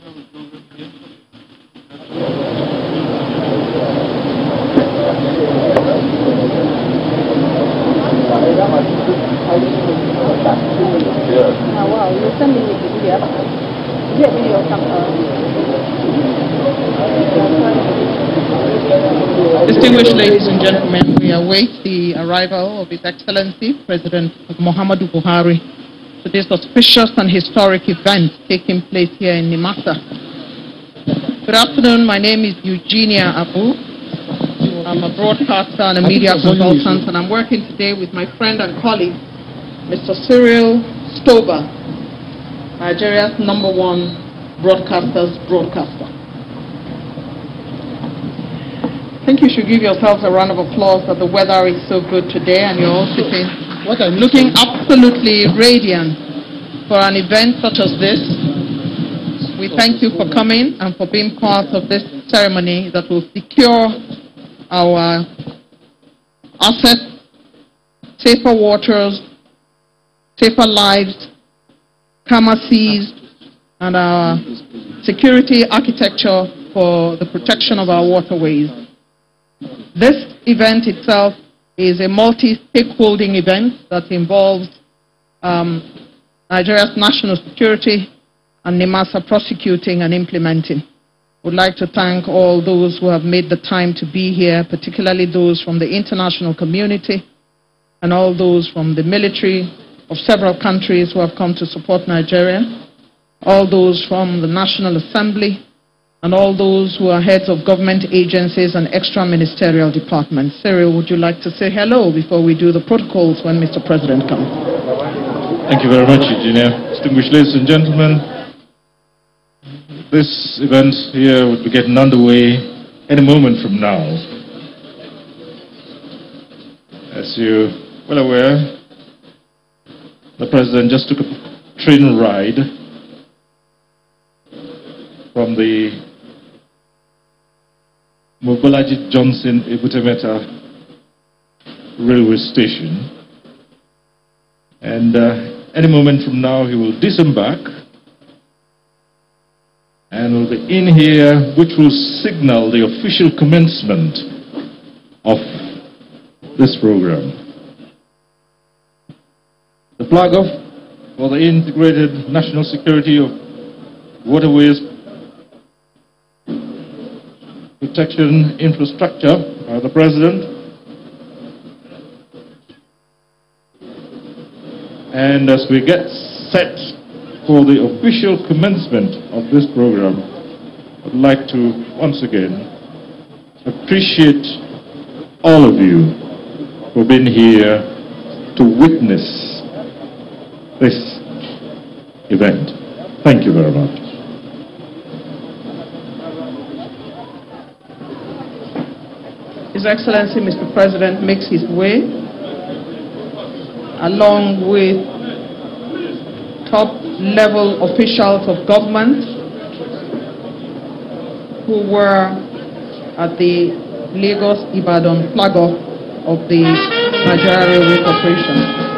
Wow, you send me the video. Distinguished ladies and gentlemen, we await the arrival of His Excellency President Muhammadu Buhari to this auspicious and historic event taking place here in Nimasa. Good afternoon, my name is Eugenia Abu. I'm a broadcaster and a media consultant, and I'm working today with my friend and colleague, Mr. Cyril Stober, Nigeria's #1 broadcaster's broadcaster. I think you should give yourselves a round of applause that the weather is so good today and you're all sitting looking absolutely radiant for an event such as this. We thank you for coming and for being part of this ceremony that will secure our assets, safer waters, safer lives, calmer seas, and our security architecture for the protection of our waterways. This event itself is a multi-stakeholding event that involves Nigeria's national security and NIMASA prosecuting and implementing. I would like to thank all those who have made the time to be here, particularly those from the international community and all those from the military of several countries who have come to support Nigeria, all those from the National Assembly, and all those who are heads of government agencies and extra-ministerial departments. Cyril, would you like to say hello before we do the protocols when Mr. President comes? Thank you very much, Eugenia. Distinguished ladies and gentlemen, this event here will be getting underway any moment from now. As you're well aware, the President just took a train ride from the Mobolaji Johnson Ebutemeta railway station, and any moment from now he will disembark and will be in here, which will signal the official commencement of this program. The flag off for the integrated national security of waterways protection infrastructure by the President. And as we get set for the official commencement of this program, I'd like to once again appreciate all of you for being here to witness this event. Thank you very much. His Excellency Mr. President makes his way along with top-level officials of government who were at the Lagos-Ibadan flag-off of the Nigeria Railway Corporation.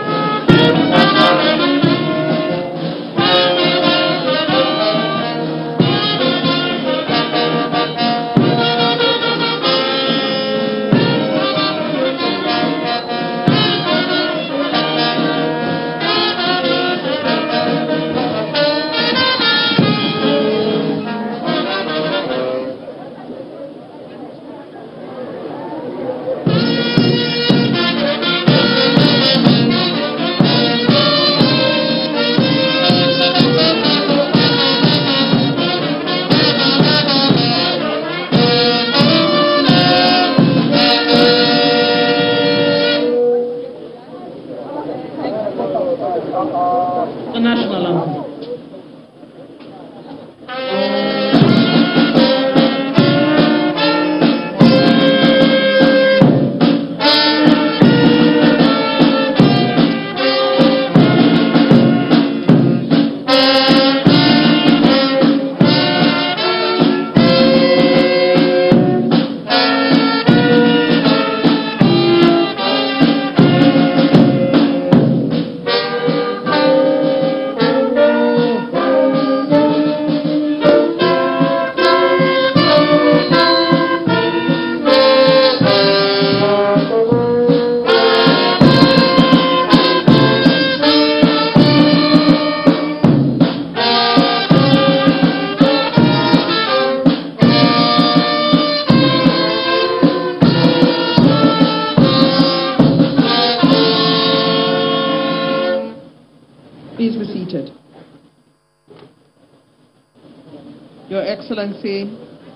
Excellency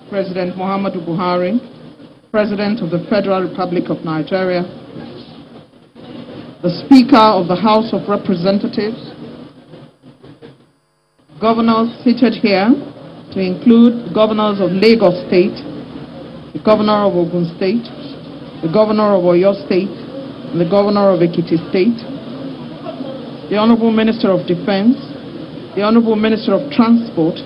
President Muhammadu Buhari, President of the Federal Republic of Nigeria, the Speaker of the House of Representatives, governors seated here, to include the governors of Lagos State, the governor of Ogun State, the governor of Oyo State, and the governor of Ekiti State, the Honorable Minister of Defense, the Honorable Minister of Transport,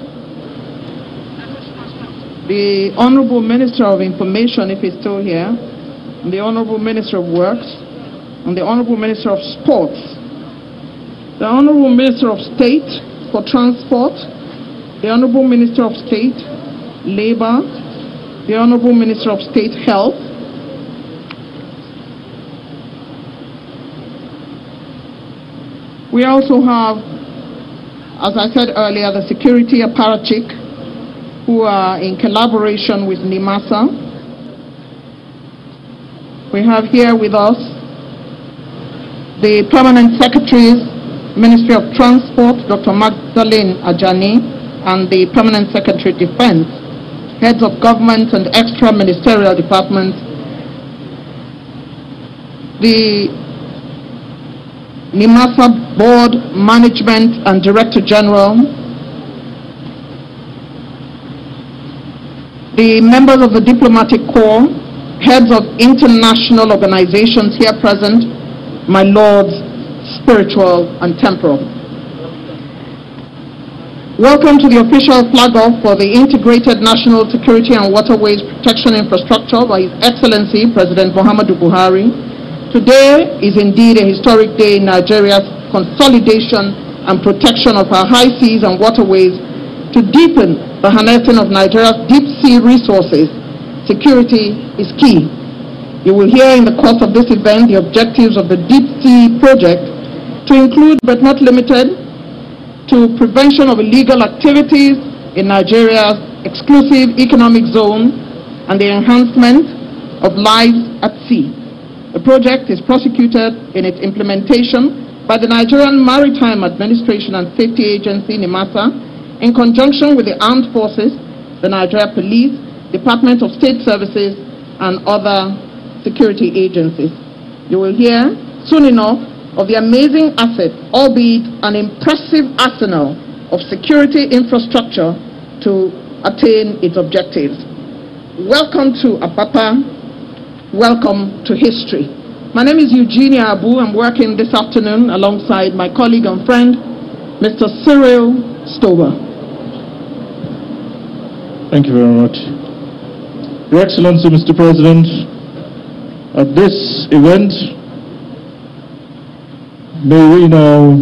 the Honorable Minister of Information, if he's still here, and the Honorable Minister of Works, and the Honorable Minister of Sports, the Honorable Minister of State for Transport, the Honorable Minister of State, Labor, the Honorable Minister of State, Health, we also have, as I said earlier, the security apparatchik who are in collaboration with NIMASA. We have here with us the Permanent Secretaries, Ministry of Transport, Dr. Magdalene Ajani, and the Permanent Secretary Defense, heads of government and extra-ministerial departments, the NIMASA Board, Management and Director General, the members of the Diplomatic Corps, heads of international organizations here present, my lords, spiritual and temporal. Welcome to the official flag-off for the Integrated National Security and Waterways Protection Infrastructure by His Excellency President Muhammadu Buhari. Today is indeed a historic day in Nigeria's consolidation and protection of our high seas and waterways to deepen the harnessing of Nigeria's deep-sea resources. Security is key. You will hear in the course of this event the objectives of the deep-sea project to include, but not limited to, prevention of illegal activities in Nigeria's exclusive economic zone and the enhancement of lives at sea. The project is prosecuted in its implementation by the Nigerian Maritime Administration and Safety Agency, NIMASA, in conjunction with the Armed Forces, the Nigeria Police, Department of State Services, and other security agencies. You will hear soon enough of the amazing asset, albeit an impressive arsenal of security infrastructure to attain its objectives. Welcome to Apapa. Welcome to history. My name is Eugenia Abu. I'm working this afternoon alongside my colleague and friend, Mr. Cyril Stover. Thank you very much. Your Excellency, Mr. President, at this event, may we now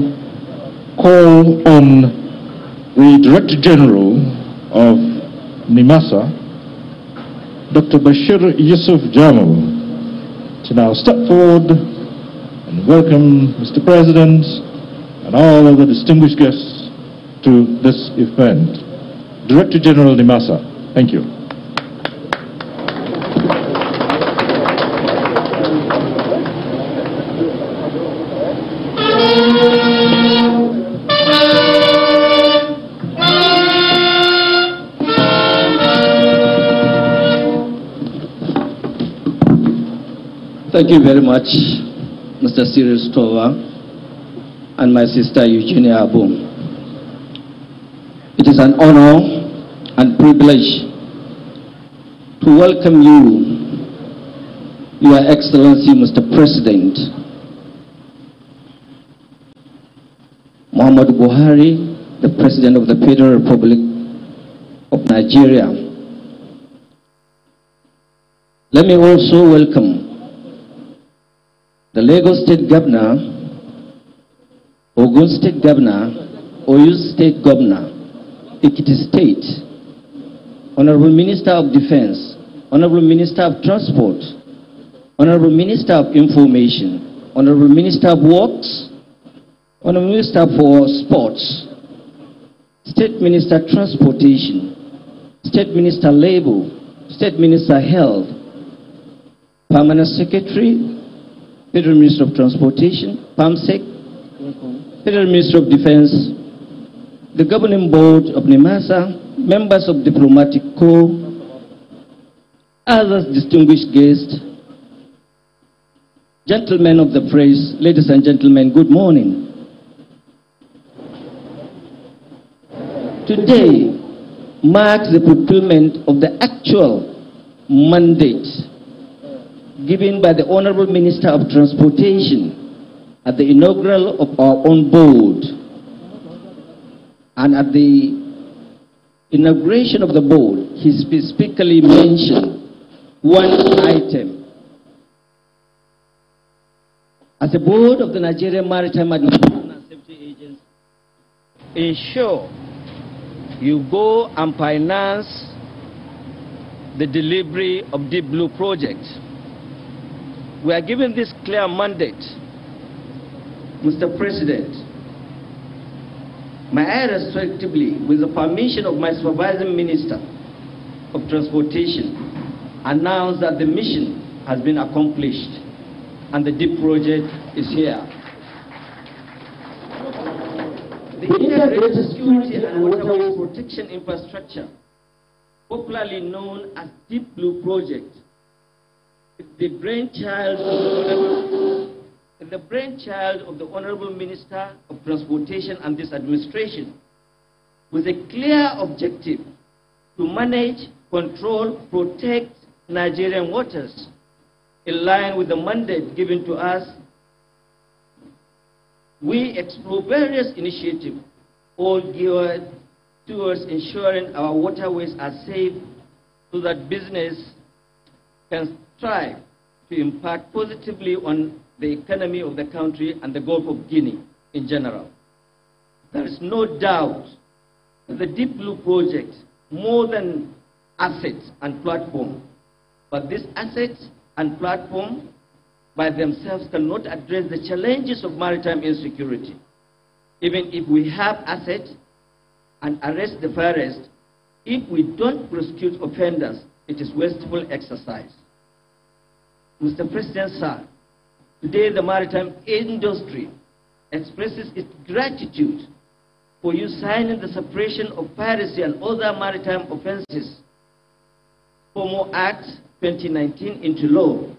call on the Director General of NIMASA, Dr. Bashir Yusuf Jamal, to now step forward and welcome Mr. President and all of the distinguished guests to this event. Director General NIMASA, thank you. Thank you very much, Mr. Cyril Stover and my sister Eugenia Abu. It is an honor and privilege to welcome you, Your Excellency, Mr. President Muhammadu Buhari, the President of the Federal Republic of Nigeria. Let me also welcome the Lagos State Governor, Ogun State Governor, Oyo State Governor, Ekiti State, Honorable Minister of Defense, Honorable Minister of Transport, Honorable Minister of Information, Honorable Minister of Works, Honorable Minister for Sports, State Minister Transportation, State Minister Labor, State Minister Health, Permanent Secretary, Federal Minister of Transportation, PAMSEC, Federal Minister of Defense, the Governing Board of NIMASA, members of diplomatic corps, others distinguished guests, gentlemen of the press, ladies and gentlemen, good morning. Today marks the fulfillment of the actual mandate given by the Honorable Minister of Transportation at the inaugural of our own board. And at the inauguration of the board, he specifically mentioned one item. As a board of the Nigerian Maritime Administration and Safety Agency, ensure you go and finance the delivery of Deep Blue project. We are given this clear mandate, Mr. President. May I respectively, with the permission of my supervising Minister of Transportation, announce that the mission has been accomplished and the Deep project is here. The Integrated Security and Waterways Protection Infrastructure, popularly known as Deep Blue Project, is the brainchild of the Honorable Minister of Transportation and this administration, with a clear objective to manage, control, protect Nigerian waters in line with the mandate given to us. We explore various initiatives, all geared towards ensuring our waterways are safe so that business can strive to impact positively on the economy of the country and the Gulf of Guinea in general. There is no doubt that the Deep Blue project, more than assets and platform, but these assets and platform by themselves cannot address the challenges of maritime insecurity. Even if we have assets and arrest the fairest, if we don't prosecute offenders, it is wasteful exercise. Mr. President, sir, today the maritime industry expresses its gratitude for you signing the Separation of Piracy and Other Maritime Offenses FOMO Act 2019 into law,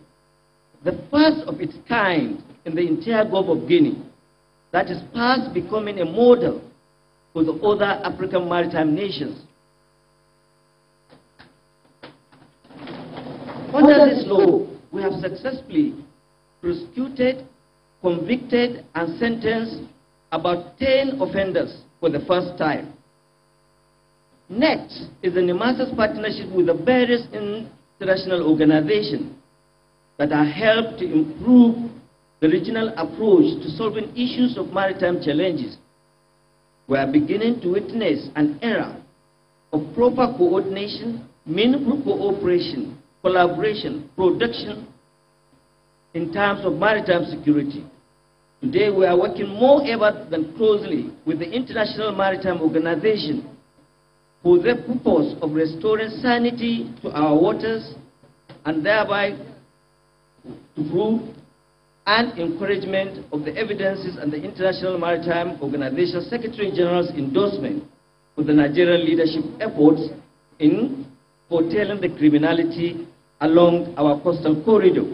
the first of its kind in the entire Gulf of Guinea, that is fast becoming a model for the other African maritime nations. Under this law, we have successfully prosecuted, convicted, and sentenced about 10 offenders for the first time. Next is the NEMASA's partnership with the various international organizations that are helped to improve the regional approach to solving issues of maritime challenges. We are beginning to witness an era of proper coordination, meaningful cooperation, collaboration, production in terms of maritime security. Today we are working more ever than closely with the International Maritime Organization for the purpose of restoring sanity to our waters and thereby to prove and encouragement of the evidences and the International Maritime Organization Secretary General's endorsement for the Nigerian leadership efforts in curtailing the criminality along our coastal corridor.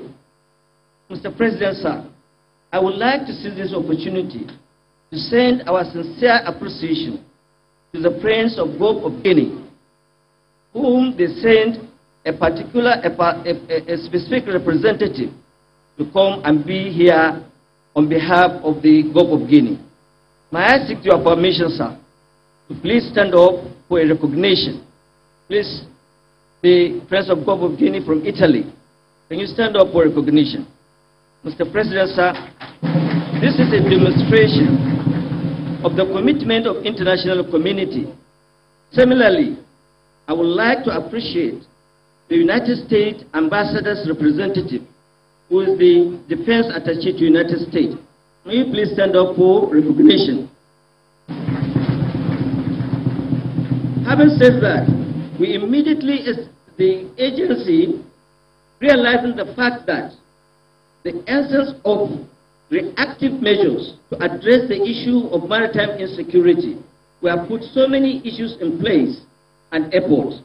Mr. President, sir, I would like to seize this opportunity to send our sincere appreciation to the Prince of Gulf of Guinea, whom they sent a specific representative to come and be here on behalf of the Gulf of Guinea. May I seek your permission, sir, to please stand up for a recognition. Please, the Prince of Gulf of Guinea from Italy, can you stand up for recognition? Mr. President, sir, this is a demonstration of the commitment of international community. Similarly, I would like to appreciate the United States Ambassador's representative, who is the Defense Attaché to United States. May you please stand up for recognition? Having said that, we immediately, as the agency, realizing the fact that the essence of reactive measures to address the issue of maritime insecurity, we have put so many issues in place and airports.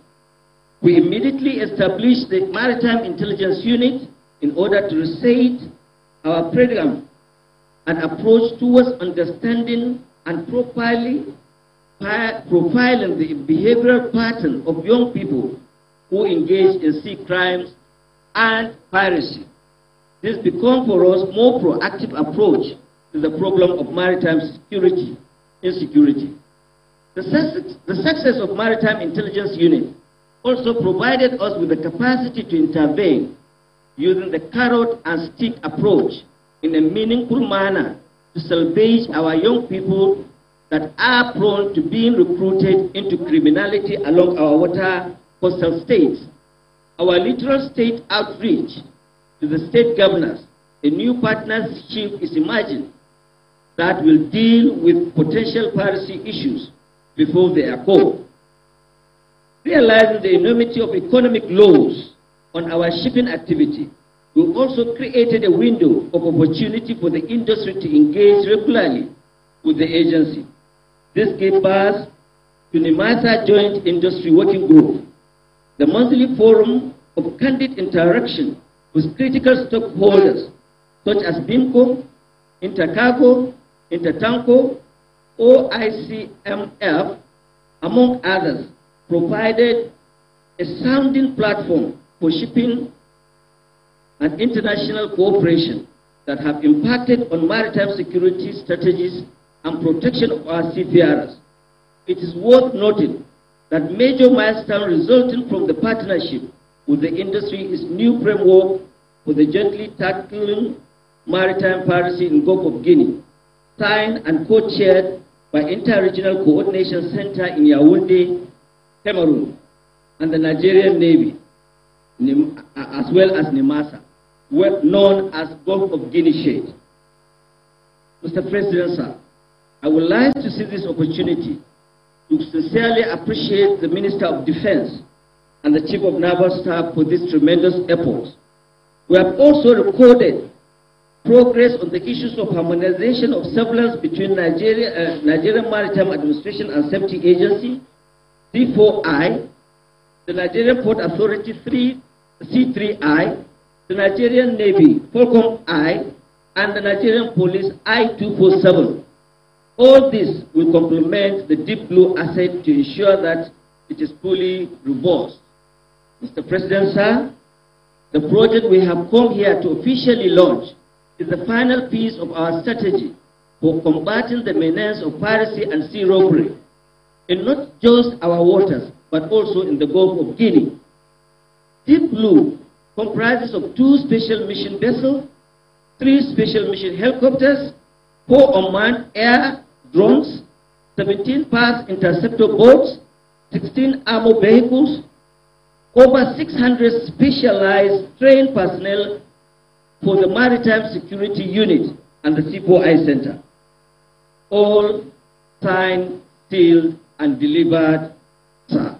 We immediately established the Maritime Intelligence Unit in order to reset our program and approach towards understanding and profiling the behavioral pattern of young people who engage in sea crimes and piracy. This becomes for us more proactive approach to the problem of maritime insecurity. The success of Maritime Intelligence Unit also provided us with the capacity to intervene using the carrot and stick approach in a meaningful manner to salvage our young people that are prone to being recruited into criminality along our water coastal states. Our littoral state outreach to the state governors, a new partnership is emerging that will deal with potential piracy issues before they occur. Realizing the enormity of economic loss on our shipping activity, we also created a window of opportunity for the industry to engage regularly with the agency. This gave birth to NIMASA Joint Industry Working Group, the monthly forum of candid interaction with critical stakeholders such as BIMCO, Intercargo, Intertanko, OICMF, among others, provided a sounding platform for shipping and international cooperation that have impacted on maritime security strategies and protection of our seafarers. It is worth noting that major milestone resulting from the partnership with the industry is new framework for the jointly tackling maritime piracy in Gulf of Guinea, signed and co-chaired by Inter-Regional Coordination Center in Yaoundé, Cameroon, and the Nigerian Navy, as well as NIMASA, known as Gulf of Guinea Shade. Mr. President, sir, I would like to see this opportunity to sincerely appreciate the Minister of Defense and the Chief of Naval Staff for this tremendous effort. We have also recorded progress on the issues of harmonization of surveillance between Nigerian Maritime Administration and Safety Agency, C4I, the Nigerian Port Authority C3I, the Nigerian Navy Fulcrum I, and the Nigerian Police I-247. All this will complement the Deep Blue asset to ensure that it is fully robust. Mr. President, sir, the project we have come here to officially launch is the final piece of our strategy for combating the menace of piracy and sea robbery in not just our waters, but also in the Gulf of Guinea. Deep Blue comprises of 2 special mission vessels, 3 special mission helicopters, 4 unmanned air drones, 17 fast interceptor boats, 16 armored vehicles, over 600 specialized trained personnel for the Maritime Security Unit and the C4I Center. All signed, sealed, and delivered, sir.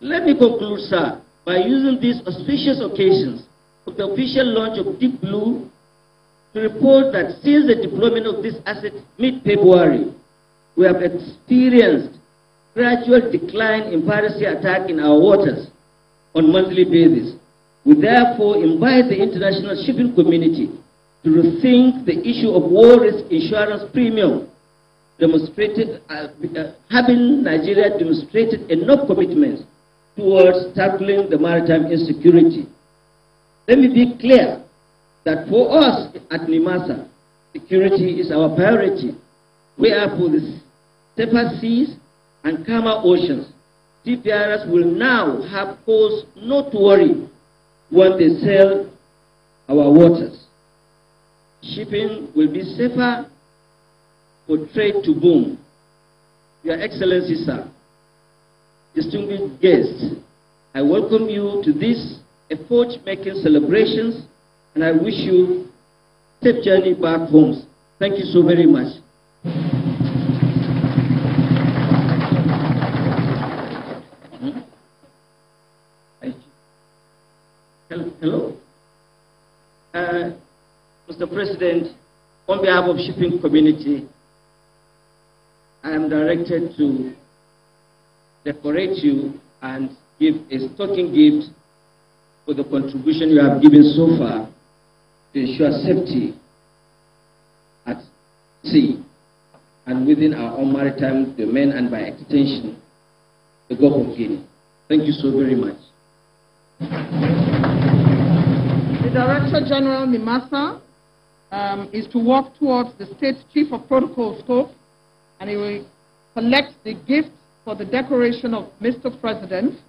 Let me conclude, sir, by using these auspicious occasions of the official launch of Deep Blue to report that since the deployment of this asset mid-February, we have experienced gradual decline in piracy attack in our waters on a monthly basis. We therefore invite the international shipping community to rethink the issue of war risk insurance premium, having Nigeria demonstrated enough commitment towards tackling the maritime insecurity. Let me be clear that for us at NIMASA, security is our priority. We are for the safer seas and calmer oceans. Seafarers will now have cause not to worry when they sail our waters. Shipping will be safer for trade to boom. Your Excellency, sir, distinguished guests, I welcome you to this effort-making celebrations, and I wish you a safe journey back home. Thank you so very much. Hello. Mr. President, On behalf of shipping community, I am directed to decorate you and give a token gift for the contribution you have given so far to ensure safety at sea and within our own maritime domain and by extension, the Gulf of Guinea. Thank you so very much. The Director General, Nimasa, is to work towards the State Chief of Protocol scope, and he will collect the gift for the decoration of Mr. President.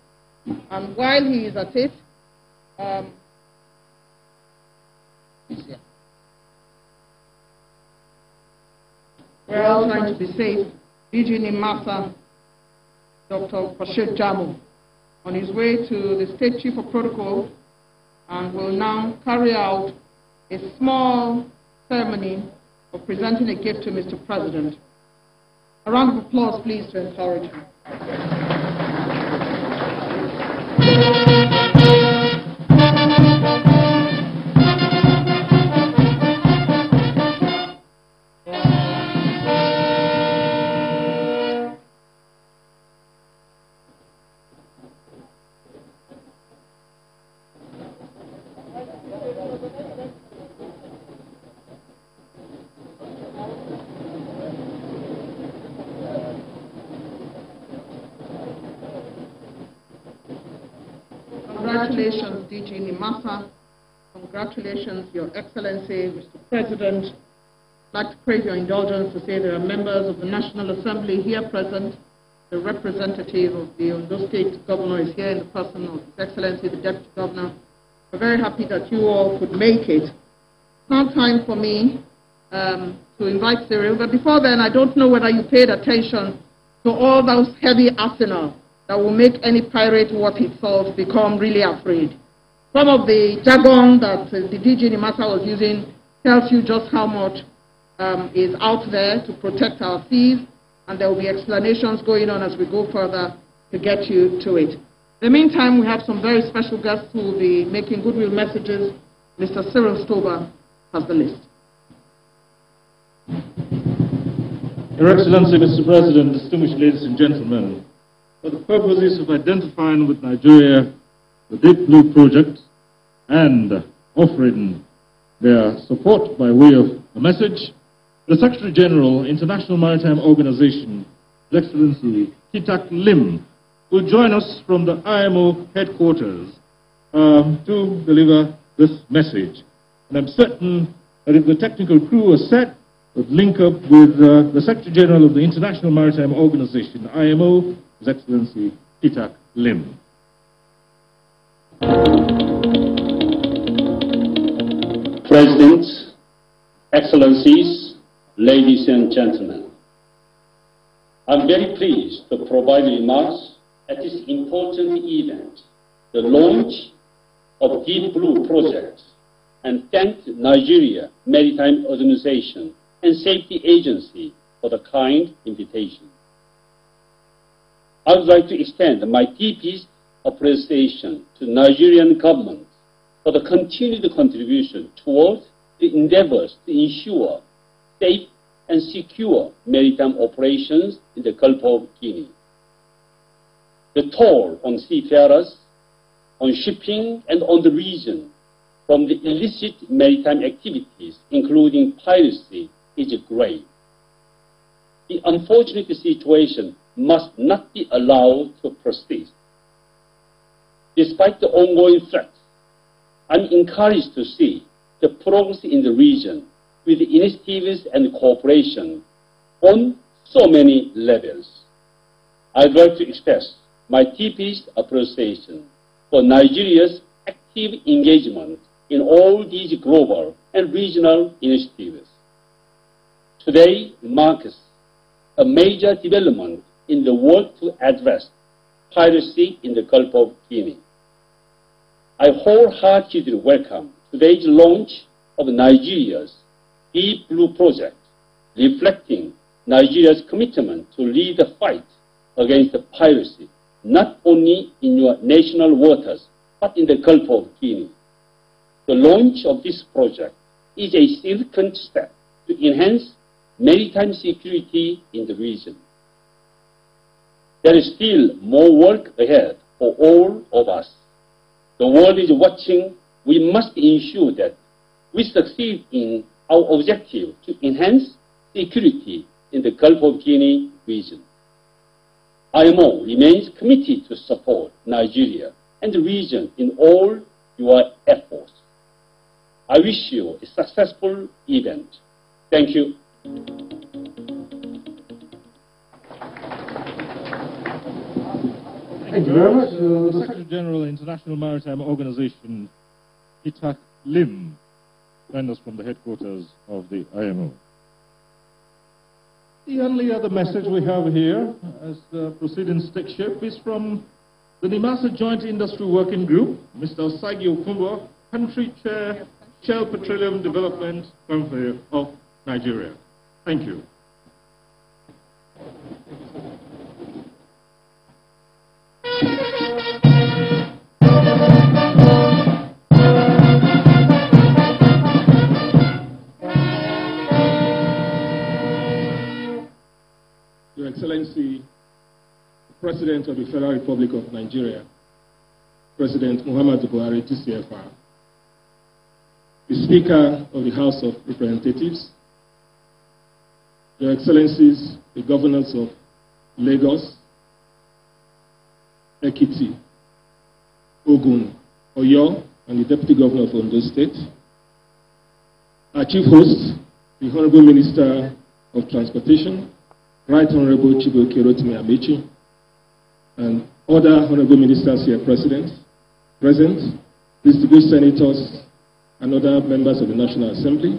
And while he is at it, we're all trying to be safe. DG Nimasa, Dr. Bashir Jamu, on his way to the State Chief of Protocol, and will now carry out a small ceremony of presenting a gift to Mr. President. A round of applause, please, to encourage him. Congratulations, DG Nimasa. Congratulations, Your Excellency, Mr. President. I'd like to crave your indulgence to say there are members of the National Assembly here present. The representative of the Ondo State Governor is here in the person of His Excellency, the Deputy Governor. We're very happy that you all could make it. It's now time for me to invite Cyril, but before then, I don't know whether you paid attention to all those heavy arsenal that will make any pirate worth its salt become really afraid. Some of the jargon that the DG Nimasa was using tells you just how much is out there to protect our seas, and there will be explanations going on as we go further to get you to it. In the meantime, we have some very special guests who will be making goodwill messages. Mr. Cyril Stober has the list. Your Excellency, Mr. President, distinguished ladies and gentlemen, for the purposes of identifying with Nigeria the Deep Blue Project and offering their support by way of a message, the Secretary General, International Maritime Organization, His Excellency Kitak Lim, will join us from the IMO headquarters to deliver this message. And I'm certain that if the technical crew are set, would link up with the Secretary General of the International Maritime Organization, IMO, His Excellency Kitak Lim. President, Excellencies, ladies and gentlemen, I'm very pleased to provide remarks at this important event, the launch of Deep Blue Project, and thank Nigeria Maritime Organization and Safety Agency for the kind invitation. I would like to extend my deepest appreciation to the Nigerian government for the continued contribution towards the endeavors to ensure safe and secure maritime operations in the Gulf of Guinea. The toll on seafarers, on shipping, and on the region from the illicit maritime activities, including piracy, is grave. The unfortunate situation must not be allowed to persist. Despite the ongoing threats, I'm encouraged to see the progress in the region with initiatives and cooperation on so many levels. I'd like to express my deepest appreciation for Nigeria's active engagement in all these global and regional initiatives. Today marks a major development in the work to address piracy in the Gulf of Guinea. I wholeheartedly welcome today's launch of Nigeria's Deep Blue Project, reflecting Nigeria's commitment to lead the fight against piracy, not only in your national waters, but in the Gulf of Guinea. The launch of this project is a significant step to enhance maritime security in the region. There is still more work ahead for all of us. The world is watching. We must ensure that we succeed in our objective to enhance security in the Gulf of Guinea region. IMO remains committed to support Nigeria and the region in all your efforts. I wish you a successful event. Thank you. Thank you very much. The Secretary General, International Maritime Organization, Itak Lim, joined us from the headquarters of the IMO. The only other message we have here, as the proceedings take shape, is from the Nimasa Joint Industry Working Group, Mr. Osagi Okumbo, Country Chair, Shell Petroleum Development Company of Nigeria. Thank you. Your Excellency, President of the Federal Republic of Nigeria, President Muhammadu Buhari, TCFR, the Speaker of the House of Representatives, Your Excellencies, the Governors of Lagos, Ekiti, Ogun, Oyo, and the Deputy Governor of Ondo State, our Chief Host, the Honorable Minister of Transportation, Right Honorable Chibuike Rotimi Amechi, and other Honorable Ministers here present, distinguished Senators, and other members of the National Assembly,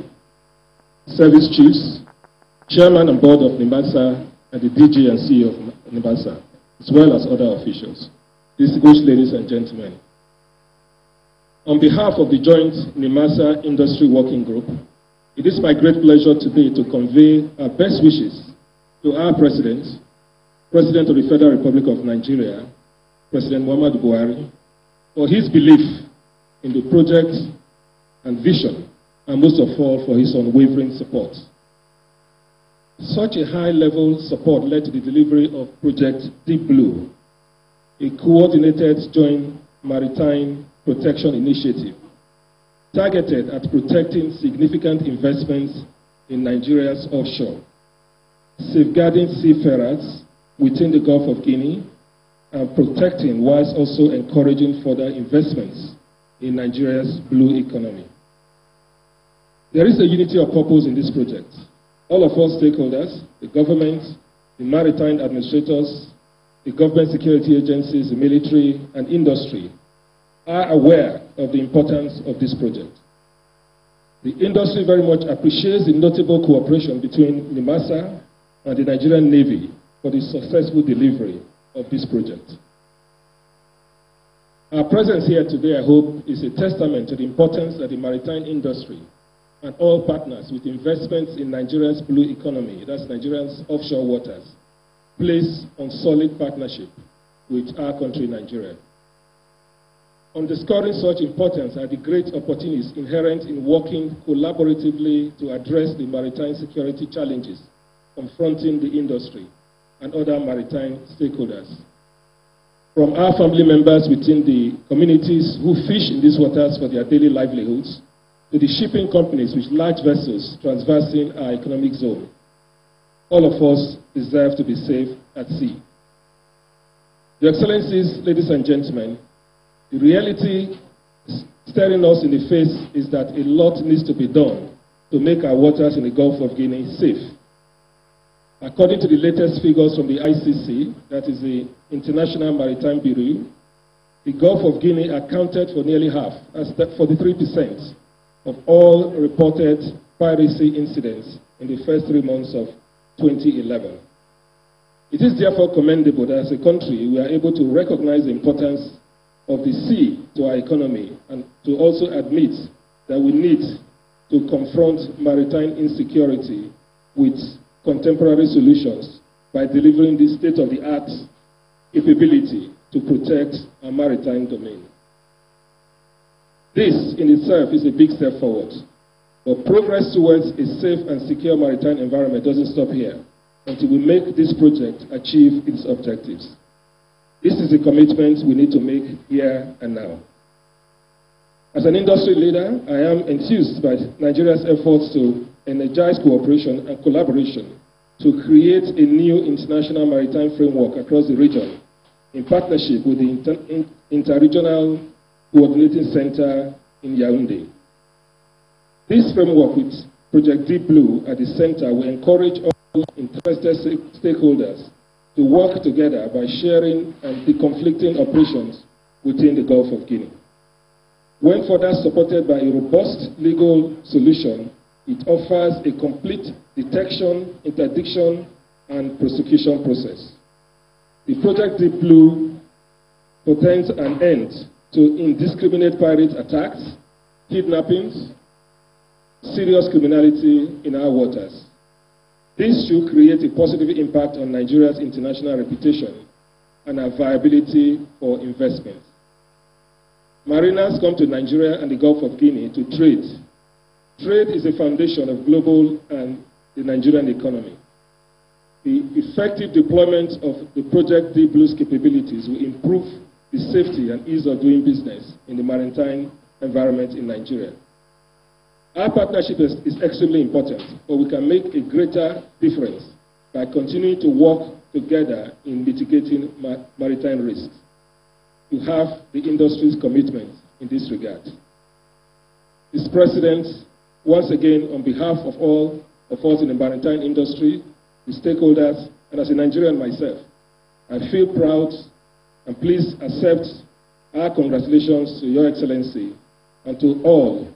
Service Chiefs, Chairman and Board of NIMASA, and the DG and CEO of NIMASA, as well as other officials, distinguished ladies and gentlemen. On behalf of the joint NIMASA Industry Working Group, it is my great pleasure today to convey our best wishes to our President of the Federal Republic of Nigeria, President Muhammadu Buhari, for his belief in the project and vision, and most of all for his unwavering support. Such a high-level support led to the delivery of Project Deep Blue, a coordinated joint maritime protection initiative targeted at protecting significant investments in Nigeria's offshore, safeguarding seafarers within the Gulf of Guinea, and protecting whilst also encouraging further investments in Nigeria's blue economy. There is a unity of purpose in this project. All of us stakeholders, the government, the maritime administrators, the government security agencies, the military, and industry are aware of the importance of this project. The industry very much appreciates the notable cooperation between NIMASA and the Nigerian Navy for the successful delivery of this project. Our presence here today, I hope, is a testament to the importance that the maritime industry and all partners with investments in Nigeria's blue economy, that's Nigeria's offshore waters, place on solid partnership with our country, Nigeria. Underscoring such importance are the great opportunities inherent in working collaboratively to address the maritime security challenges confronting the industry and other maritime stakeholders. From our family members within the communities who fish in these waters for their daily livelihoods, to the shipping companies with large vessels traversing our economic zone, all of us deserve to be safe at sea. Your Excellencies, ladies and gentlemen, the reality staring us in the face is that a lot needs to be done to make our waters in the Gulf of Guinea safe. According to the latest figures from the ICC, that is the International Maritime Bureau, the Gulf of Guinea accounted for nearly half, as 43%, of all reported piracy incidents in the first 3 months of 2011. It is therefore commendable that as a country we are able to recognize the importance of the sea to our economy and to also admit that we need to confront maritime insecurity with contemporary solutions by delivering the state-of-the-art capability to protect our maritime domain. This in itself is a big step forward. But progress towards a safe and secure maritime environment doesn't stop here until we make this project achieve its objectives. This is a commitment we need to make here and now. As an industry leader, I am enthused by Nigeria's efforts to energize cooperation and collaboration to create a new international maritime framework across the region in partnership with the Interregional Coordinating Center in Yaoundé. This framework with Project Deep Blue at the center will encourage all interested stakeholders to work together by sharing and deconflicting operations within the Gulf of Guinea. When further supported by a robust legal solution, it offers a complete detection, interdiction, and prosecution process. The Project Deep Blue portends an end to indiscriminate pirate attacks, kidnappings, serious criminality in our waters. This should create a positive impact on Nigeria's international reputation and our viability for investment. Mariners come to Nigeria and the Gulf of Guinea to trade. Trade is the foundation of global and the Nigerian economy. The effective deployment of the Project Deep Blue's capabilities will improve the safety and ease of doing business in the maritime environment in Nigeria. Our partnership is extremely important, but we can make a greater difference by continuing to work together in mitigating maritime risks. You have the industry's commitment in this regard. Mr. President, once again, on behalf of all of us in the maritime industry, the stakeholders, and as a Nigerian myself, I feel proud and please accept our congratulations to Your Excellency and to all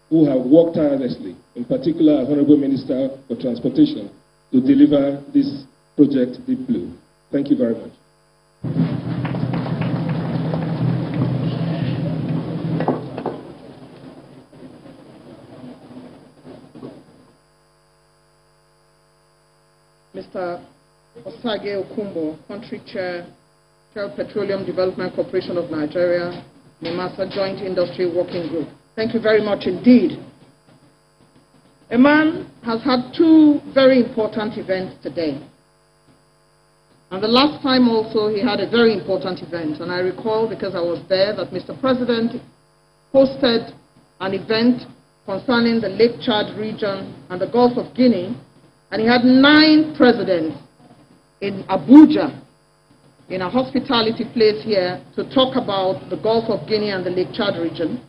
who have worked tirelessly, in particular our Honorable Minister for Transportation, to deliver this project Deep Blue. Thank you very much. Mr. Osage Okumbo, Country Chair, Shell Petroleum Development Corporation of Nigeria, NIMASA Joint Industry Working Group. Thank you very much indeed. A man has had two very important events today. And the last time also he had a very important event. And I recall, because I was there, that Mr. President hosted an event concerning the Lake Chad region and the Gulf of Guinea. And he had 9 presidents in Abuja, in a hospitality place here, to talk about the Gulf of Guinea and the Lake Chad region.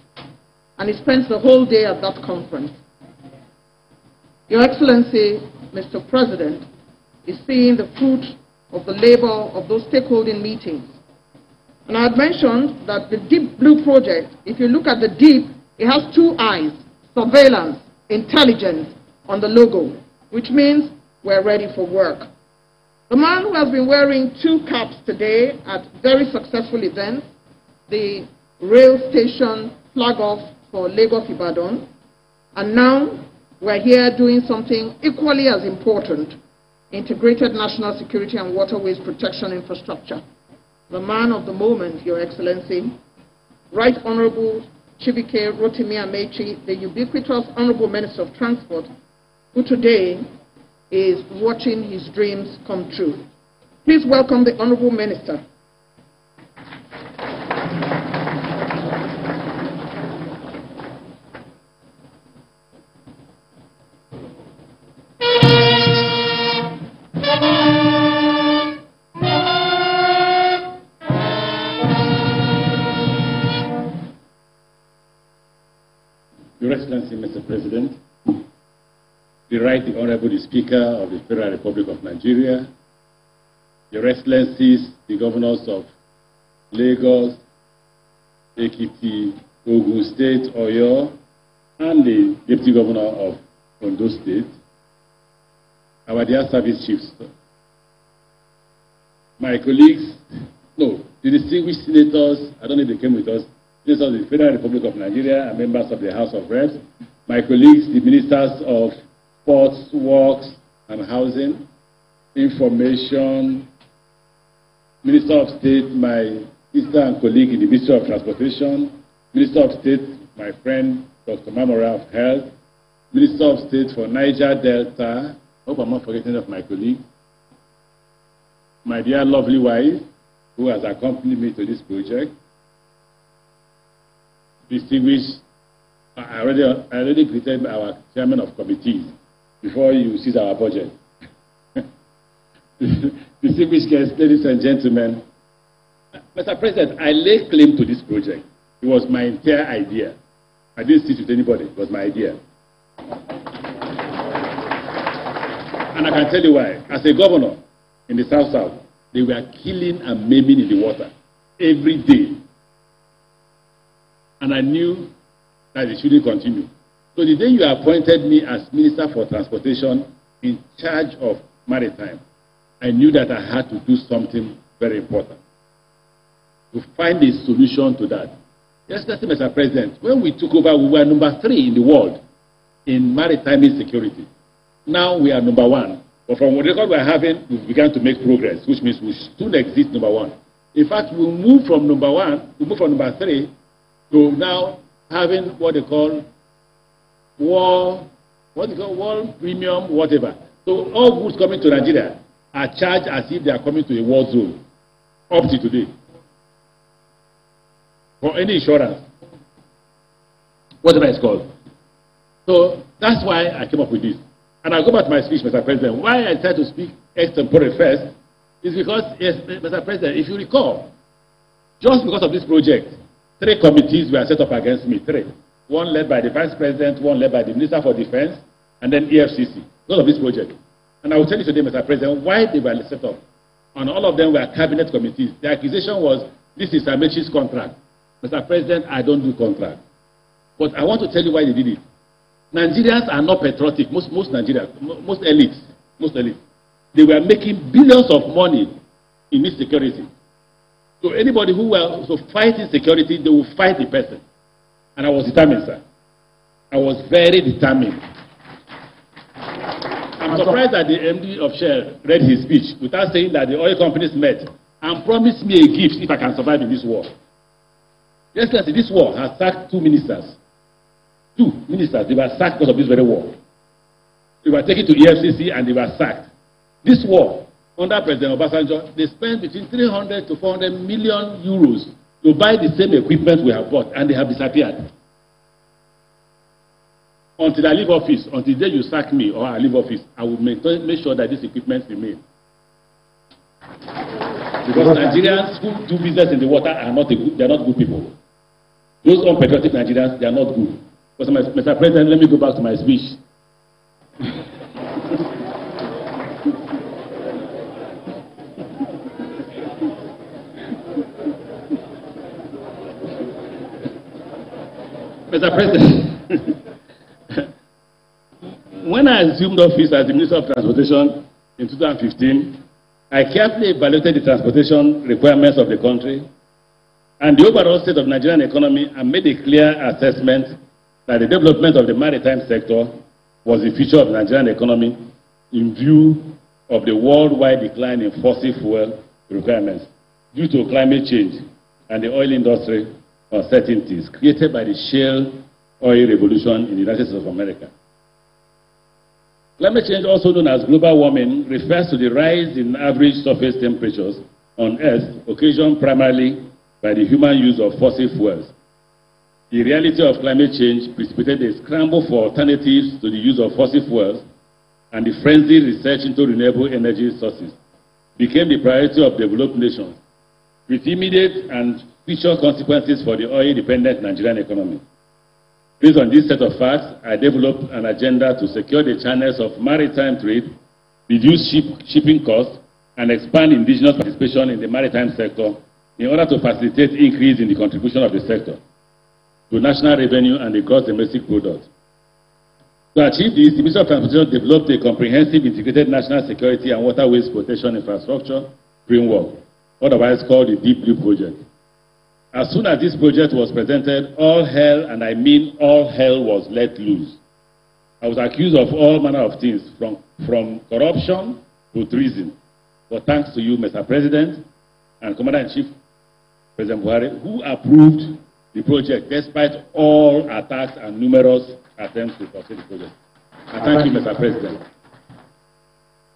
And he spent the whole day at that conference. Your Excellency, Mr. President, is seeing the fruit of the labor of those stakeholding meetings. And I had mentioned that the Deep Blue project, if you look at the deep, it has 2 eyes, surveillance, intelligence on the logo, which means we're ready for work. The man who has been wearing 2 caps today at very successful events, the rail station flag off for Lagos Ibadan, and now we're here doing something equally as important, integrated national security and waterways protection infrastructure. The man of the moment, Your Excellency, Right Honorable Chibike Rotimi Amechi, the ubiquitous Honorable Minister of Transport, who today is watching his dreams come true. Please welcome the Honorable Minister. Your Excellency, Mr. President, the Right Honorable Speaker of the Federal Republic of Nigeria, Your Excellencies, the Governors of Lagos, Ekiti, Ogun State, Oyo, and the Deputy Governor of Ondo State, our dear service chiefs, my colleagues, the distinguished senators, I don't know if they came with us, senators of the Federal Republic of Nigeria and members of the House of Reps, my colleagues, the ministers of Ports, Works, and Housing, Information, Minister of State, my sister and colleague in the Ministry of Transportation, Minister of State, my friend, Dr. Mamora of Health, Minister of State for Niger Delta. Hope I'm not forgetting of my colleague. My dear lovely wife, who has accompanied me to this project. Distinguished, I already greeted our chairman of committees before you see our budget. Distinguished guests, ladies and gentlemen, Mr. President, I lay claim to this project. It was my entire idea. I didn't sit with anybody. It was my idea. And I can tell you why. As a governor in the South, they were killing and maiming in the water every day. And I knew that it shouldn't continue. So the day you appointed me as Minister for Transportation in charge of maritime, I knew that I had to do something very important to find a solution to that. Yes, Mr. President, when we took over, we were number 3 in the world in maritime security. Now we are number 1. But from the record we are having, we began to make progress, which means we soon exist number 1. In fact, we moved from number 3 to now having what they call war premium, whatever. So all goods coming to Nigeria are charged as if they are coming to a war zone up to today. For any insurance, whatever it's called. So that's why I came up with this. And I'll go back to my speech, Mr. President. Why I tried to speak extempore first is because, yes, Mr. President, if you recall, just because of this project, 3 committees were set up against me, 3. One led by the Vice President, one led by the Minister for Defense, and then EFCC, because of this project. And I will tell you today, Mr. President, why they were set up. And all of them were cabinet committees. The accusation was, this is Amechi's contract. Mr. President, I don't do contract. But I want to tell you why they did it. Nigerians are not patriotic, most Nigerians, most elites. They were making billions of money in this security. So anybody who were fighting security, they will fight the person. And I was determined, sir. I was very determined. I'm surprised that the MD of Shell read his speech without saying that the oil companies met and promised me a gift if I can survive in this war. Yes, this war has sacked 2 ministers. 2 ministers, they were sacked because of this very war. They were taken to EFCC and they were sacked. This war, under President Obasanjo, they spent between 300 to 400 million euros to buy the same equipment we have bought, and they have disappeared. Until I leave office, until the day you sack me or I leave office, I will make sure that this equipment remains. Because Nigerians who do business in the water are not good, they are not good people. Those unpatriotic Nigerians, they are not good. Because, Mr. President, let me go back to my speech. Mr. President, when I assumed office as the Minister of Transportation in 2015, I carefully evaluated the transportation requirements of the country and the overall state of the Nigerian economy and made a clear assessment that the development of the maritime sector was the future of the Nigerian economy in view of the worldwide decline in fossil fuel requirements due to climate change and the oil industry uncertainties created by the shale oil revolution in the United States of America. Climate change, also known as global warming, refers to the rise in average surface temperatures on Earth, occasioned primarily by the human use of fossil fuels. The reality of climate change precipitated a scramble for alternatives to the use of fossil fuels, and the frenzied research into renewable energy sources became the priority of developed nations, with immediate and future consequences for the oil-dependent Nigerian economy. Based on this set of facts, I developed an agenda to secure the channels of maritime trade, reduce shipping costs, and expand indigenous participation in the maritime sector in order to facilitate increase in the contribution of the sector to national revenue and the gross domestic product. To achieve this, the Ministry of Transportation developed a comprehensive integrated national security and waterways protection infrastructure framework, otherwise called the Deep Blue Project. As soon as this project was presented, all hell, and I mean all hell, was let loose. I was accused of all manner of things, from corruption to treason. But thanks to you, Mr. President, and Commander-in-Chief, President Buhari, who approved the project despite all attacks and numerous attempts to frustrate the project. And thank you, Mr. President.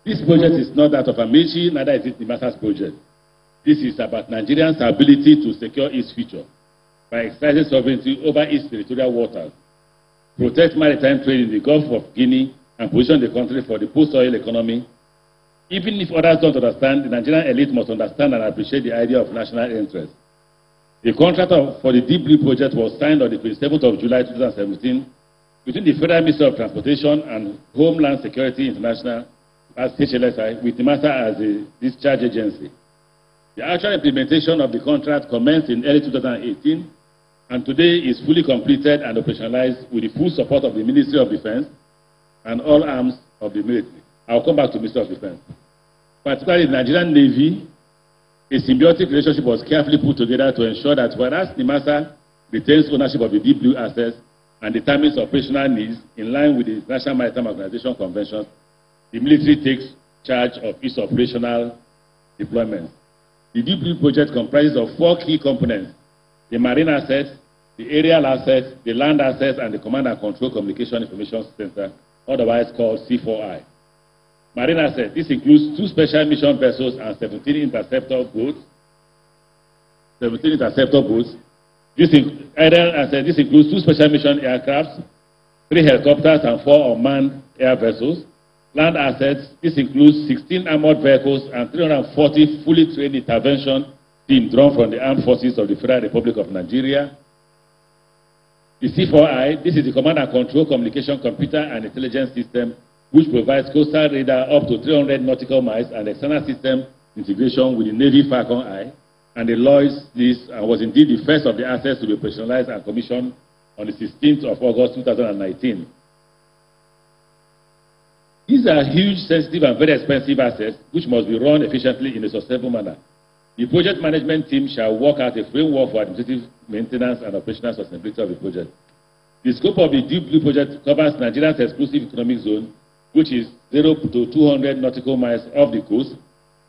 This project is not that of Amaechi, neither is it Nimasa's project. This is about Nigerians' ability to secure its future by exercising sovereignty over its territorial waters, protect maritime trade in the Gulf of Guinea, and position the country for the post-oil economy. Even if others don't understand, the Nigerian elite must understand and appreciate the idea of national interest. The contract for the Deep Blue project was signed on the 27th of July 2017 between the Federal Ministry of Transportation and Homeland Security International, as HLSI, with NIMASA as the discharge agency. The actual implementation of the contract commenced in early 2018 and today is fully completed and operationalized with the full support of the Ministry of Defense and all arms of the military. I'll come back to Ministry of Defense. Particularly the Nigerian Navy, a symbiotic relationship was carefully put together to ensure that whereas NIMASA retains ownership of the Deep Blue assets and determines operational needs in line with the International Maritime Organization Convention, the military takes charge of its operational deployment. The Deep Blue project comprises of 4 key components: the marine assets, the aerial assets, the land assets, and the Command and Control Communication Information Center, otherwise called C4I. Marine assets, this includes 2 special mission vessels and 17 interceptor boats. Aerial assets, this includes 2 special mission aircrafts, 3 helicopters, and 4 unmanned air vessels. Land assets, this includes 16 armored vehicles and 340 fully trained intervention teams drawn from the armed forces of the Federal Republic of Nigeria. The C4I, this is the Command and Control Communication Computer and Intelligence System, which provides coastal radar up to 300 nautical miles and external system integration with the Navy Falcon Eye, and the Lloyd's list, and was indeed the first of the assets to be operationalized and commissioned on the 16th of August 2019. These are huge, sensitive, and very expensive assets which must be run efficiently in a sustainable manner. The project management team shall work out a framework for administrative maintenance and operational sustainability of the project. The scope of the Deep Blue project covers Nigeria's exclusive economic zone, which is 0 to 200 nautical miles off the coast,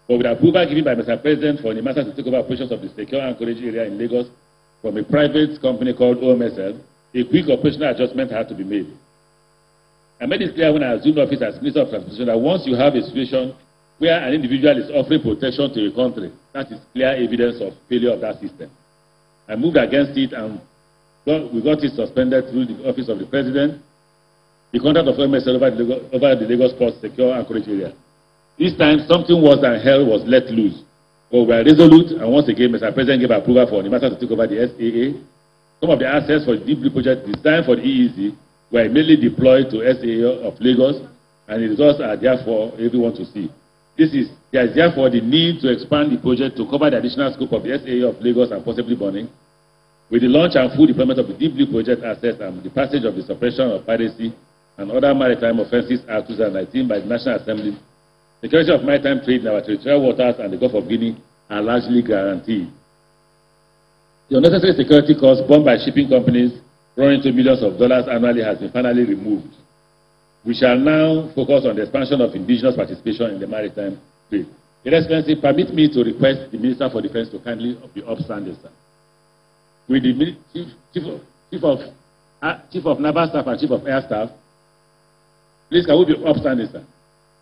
but with approval given by Mr. President for NIMASA to take over operations of the secure anchorage area in Lagos from a private company called OMSL, a quick operational adjustment had to be made. I made it clear when I assumed office as Minister of Transportation that once you have a situation where an individual is offering protection to a country, that is clear evidence of failure of that system. I moved against it and we got it suspended through the office of the President, the contract of OMSL over the Lagos Port secure anchorage area. This time, something worse than hell was let loose. But we are resolute, and once again, Mr. President gave approval for NIMASA to take over the SAA. Some of the assets for the Deep Blue project designed for the EEZ were immediately deployed to SAA of Lagos, and the results are there for everyone to see. There is therefore the need to expand the project to cover the additional scope of the SAA of Lagos and possibly Bonny, with the launch and full deployment of the Deep Blue project assets and the passage of the Suppression of Piracy and Other Maritime Offences Act 2019 by the National Assembly. Security of maritime trade in our territorial waters and the Gulf of Guinea are largely guaranteed. The unnecessary security costs borne by shipping companies running to millions of dollars annually has been finally removed. We shall now focus on the expansion of indigenous participation in the maritime trade. Your Excellency, permit me to request the Minister for Defense to kindly be upstanding, sir. With the Chief of Naval Staff and Chief of Air Staff, please can we be upstanding, sir?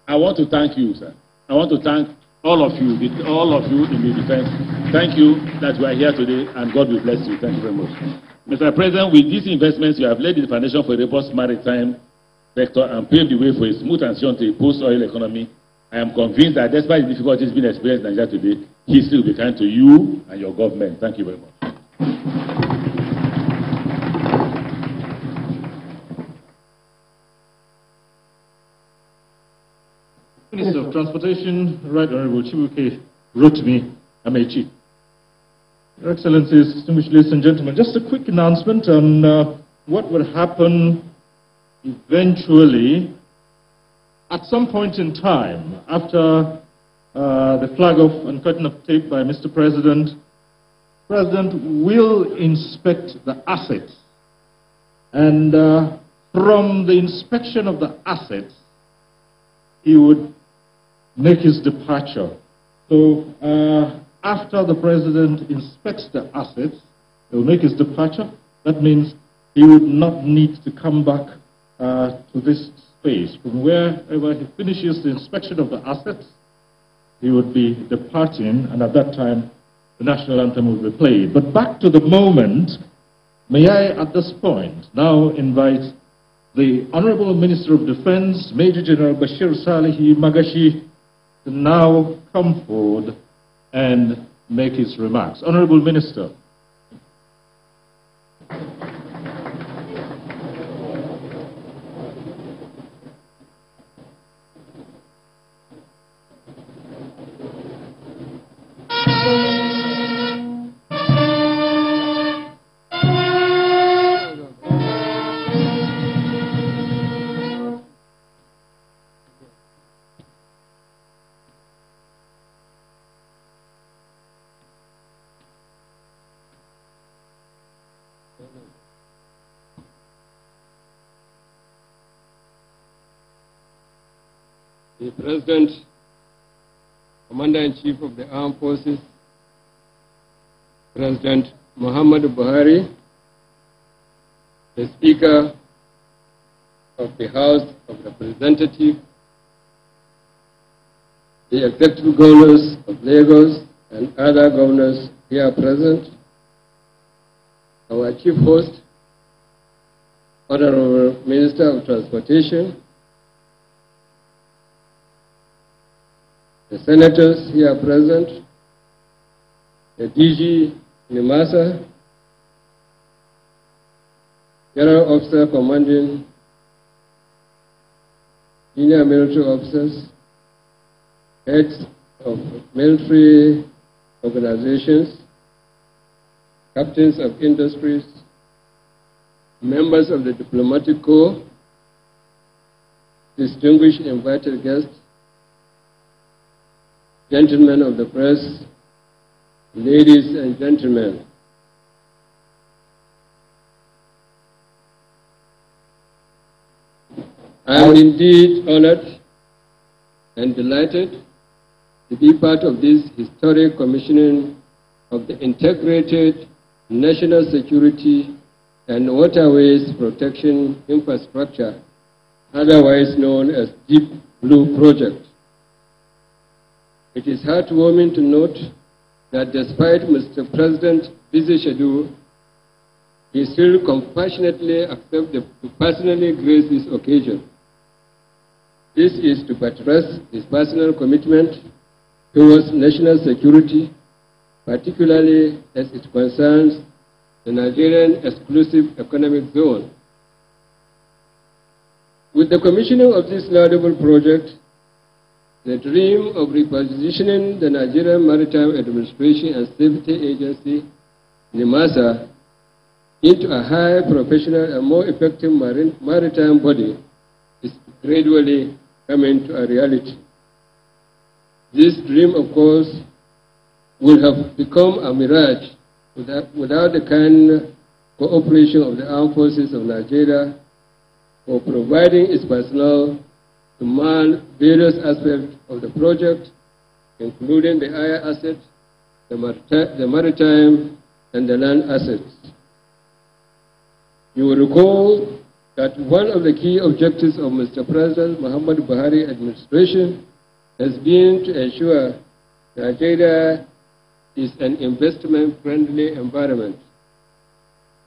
I want to thank you, sir. I want to thank all of you in the defense. Thank you that you are here today, and God will bless you. Thank you very much. Mr. President, with these investments, you have laid the foundation for a robust maritime sector and paved the way for a smooth transition to a post-oil economy. I am convinced that despite the difficulties being experienced in Nigeria today, history will be kind to you and your government. Thank you very much. Minister of Transportation, Right Honorable Chibuke wrote to me, Amaechi. Your Excellencies, distinguished ladies and gentlemen, just a quick announcement on what will happen eventually at some point in time after the flag off and cutting of tape by Mr. President. President will inspect the assets, and from the inspection of the assets, he would make his departure. So after the President inspects the assets, he will make his departure. That means he would not need to come back to this phase. From wherever he finishes the inspection of the assets, he would be departing, and at that time, the national anthem will be played. But back to the moment, may I at this point now invite the Honorable Minister of Defense, Major General Bashir Salihi Magashi, to now come forward and make his remarks. Honorable Minister. The President, Commander-in-Chief of the Armed Forces, President Muhammadu Buhari, the Speaker of the House of Representatives, the Executive Governors of Lagos and other governors here present, our Chief Host, Honorable Minister of Transportation, the Senators here present, the DG Nimasa, General Officer Commanding Senior Military Officers, heads of military organizations, captains of industries, members of the diplomatic corps, distinguished invited guests, gentlemen of the press, ladies and gentlemen. I am indeed honored and delighted to be part of this historic commissioning of the Integrated National Security and Waterways Protection Infrastructure, otherwise known as Deep Blue Project. It is heartwarming to note that despite Mr. President's busy schedule, he still compassionately accepts to personally grace this occasion. This is to buttress his personal commitment towards national security, particularly as it concerns the Nigerian Exclusive Economic Zone. With the commissioning of this laudable project, the dream of repositioning the Nigerian Maritime Administration and Safety Agency, NIMASA, into a high professional and more effective maritime body is gradually coming to a reality. This dream, of course, would have become a mirage without the kind cooperation of the Armed Forces of Nigeria for providing its personnel to man various aspects of the project, including the air asset, the maritime, and the land assets. You will recall that one of the key objectives of Mr. President Muhammadu Buhari administration has been to ensure Nigeria is an investment-friendly environment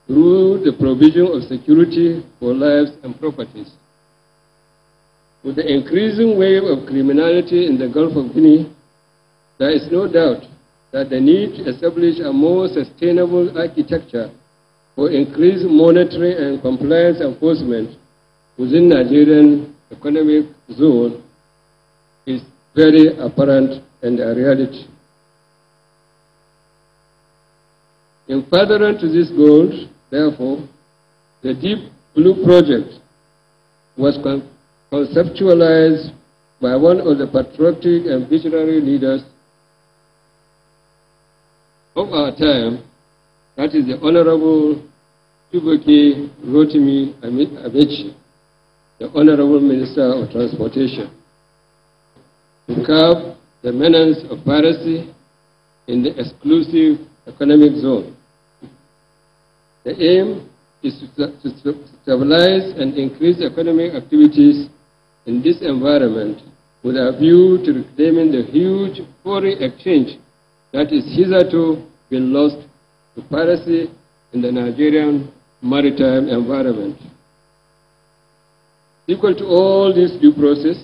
through the provision of security for lives and properties. With the increasing wave of criminality in the Gulf of Guinea, there is no doubt that the need to establish a more sustainable architecture for increased monitoring and compliance enforcement within Nigerian economic zone is very apparent and a reality. In furtherance to this goal, therefore, the Deep Blue Project was conceptualized by one of the patriotic and visionary leaders of our time, that is the Honorable Tuboke Rotimi Amechi, the Honorable Minister of Transportation, to curb the menace of piracy in the exclusive economic zone. The aim is to stabilize and increase economic activities in this environment with a view to reclaiming the huge foreign exchange that is hitherto been lost to piracy in the Nigerian maritime environment. Equal to all this due process,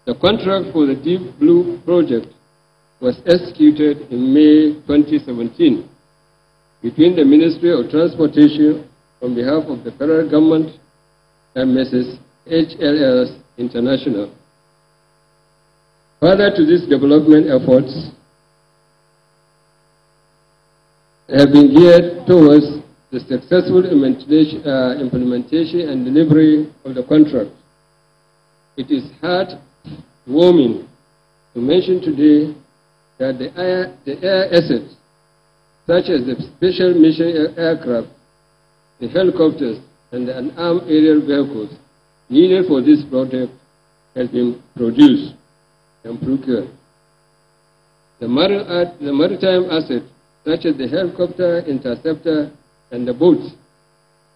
the contract for the Deep Blue project was executed in May 2017 between the Ministry of Transportation on behalf of the federal government and Mrs. HLS International. Further to these development efforts have been geared towards the successful implementation and delivery of the contract. It is heartwarming to mention today that the air assets, such as the special mission aircraft, the helicopters, and the unarmed aerial vehicles needed for this project has been produced and procured. The maritime assets, such as the helicopter, interceptor, and the boats,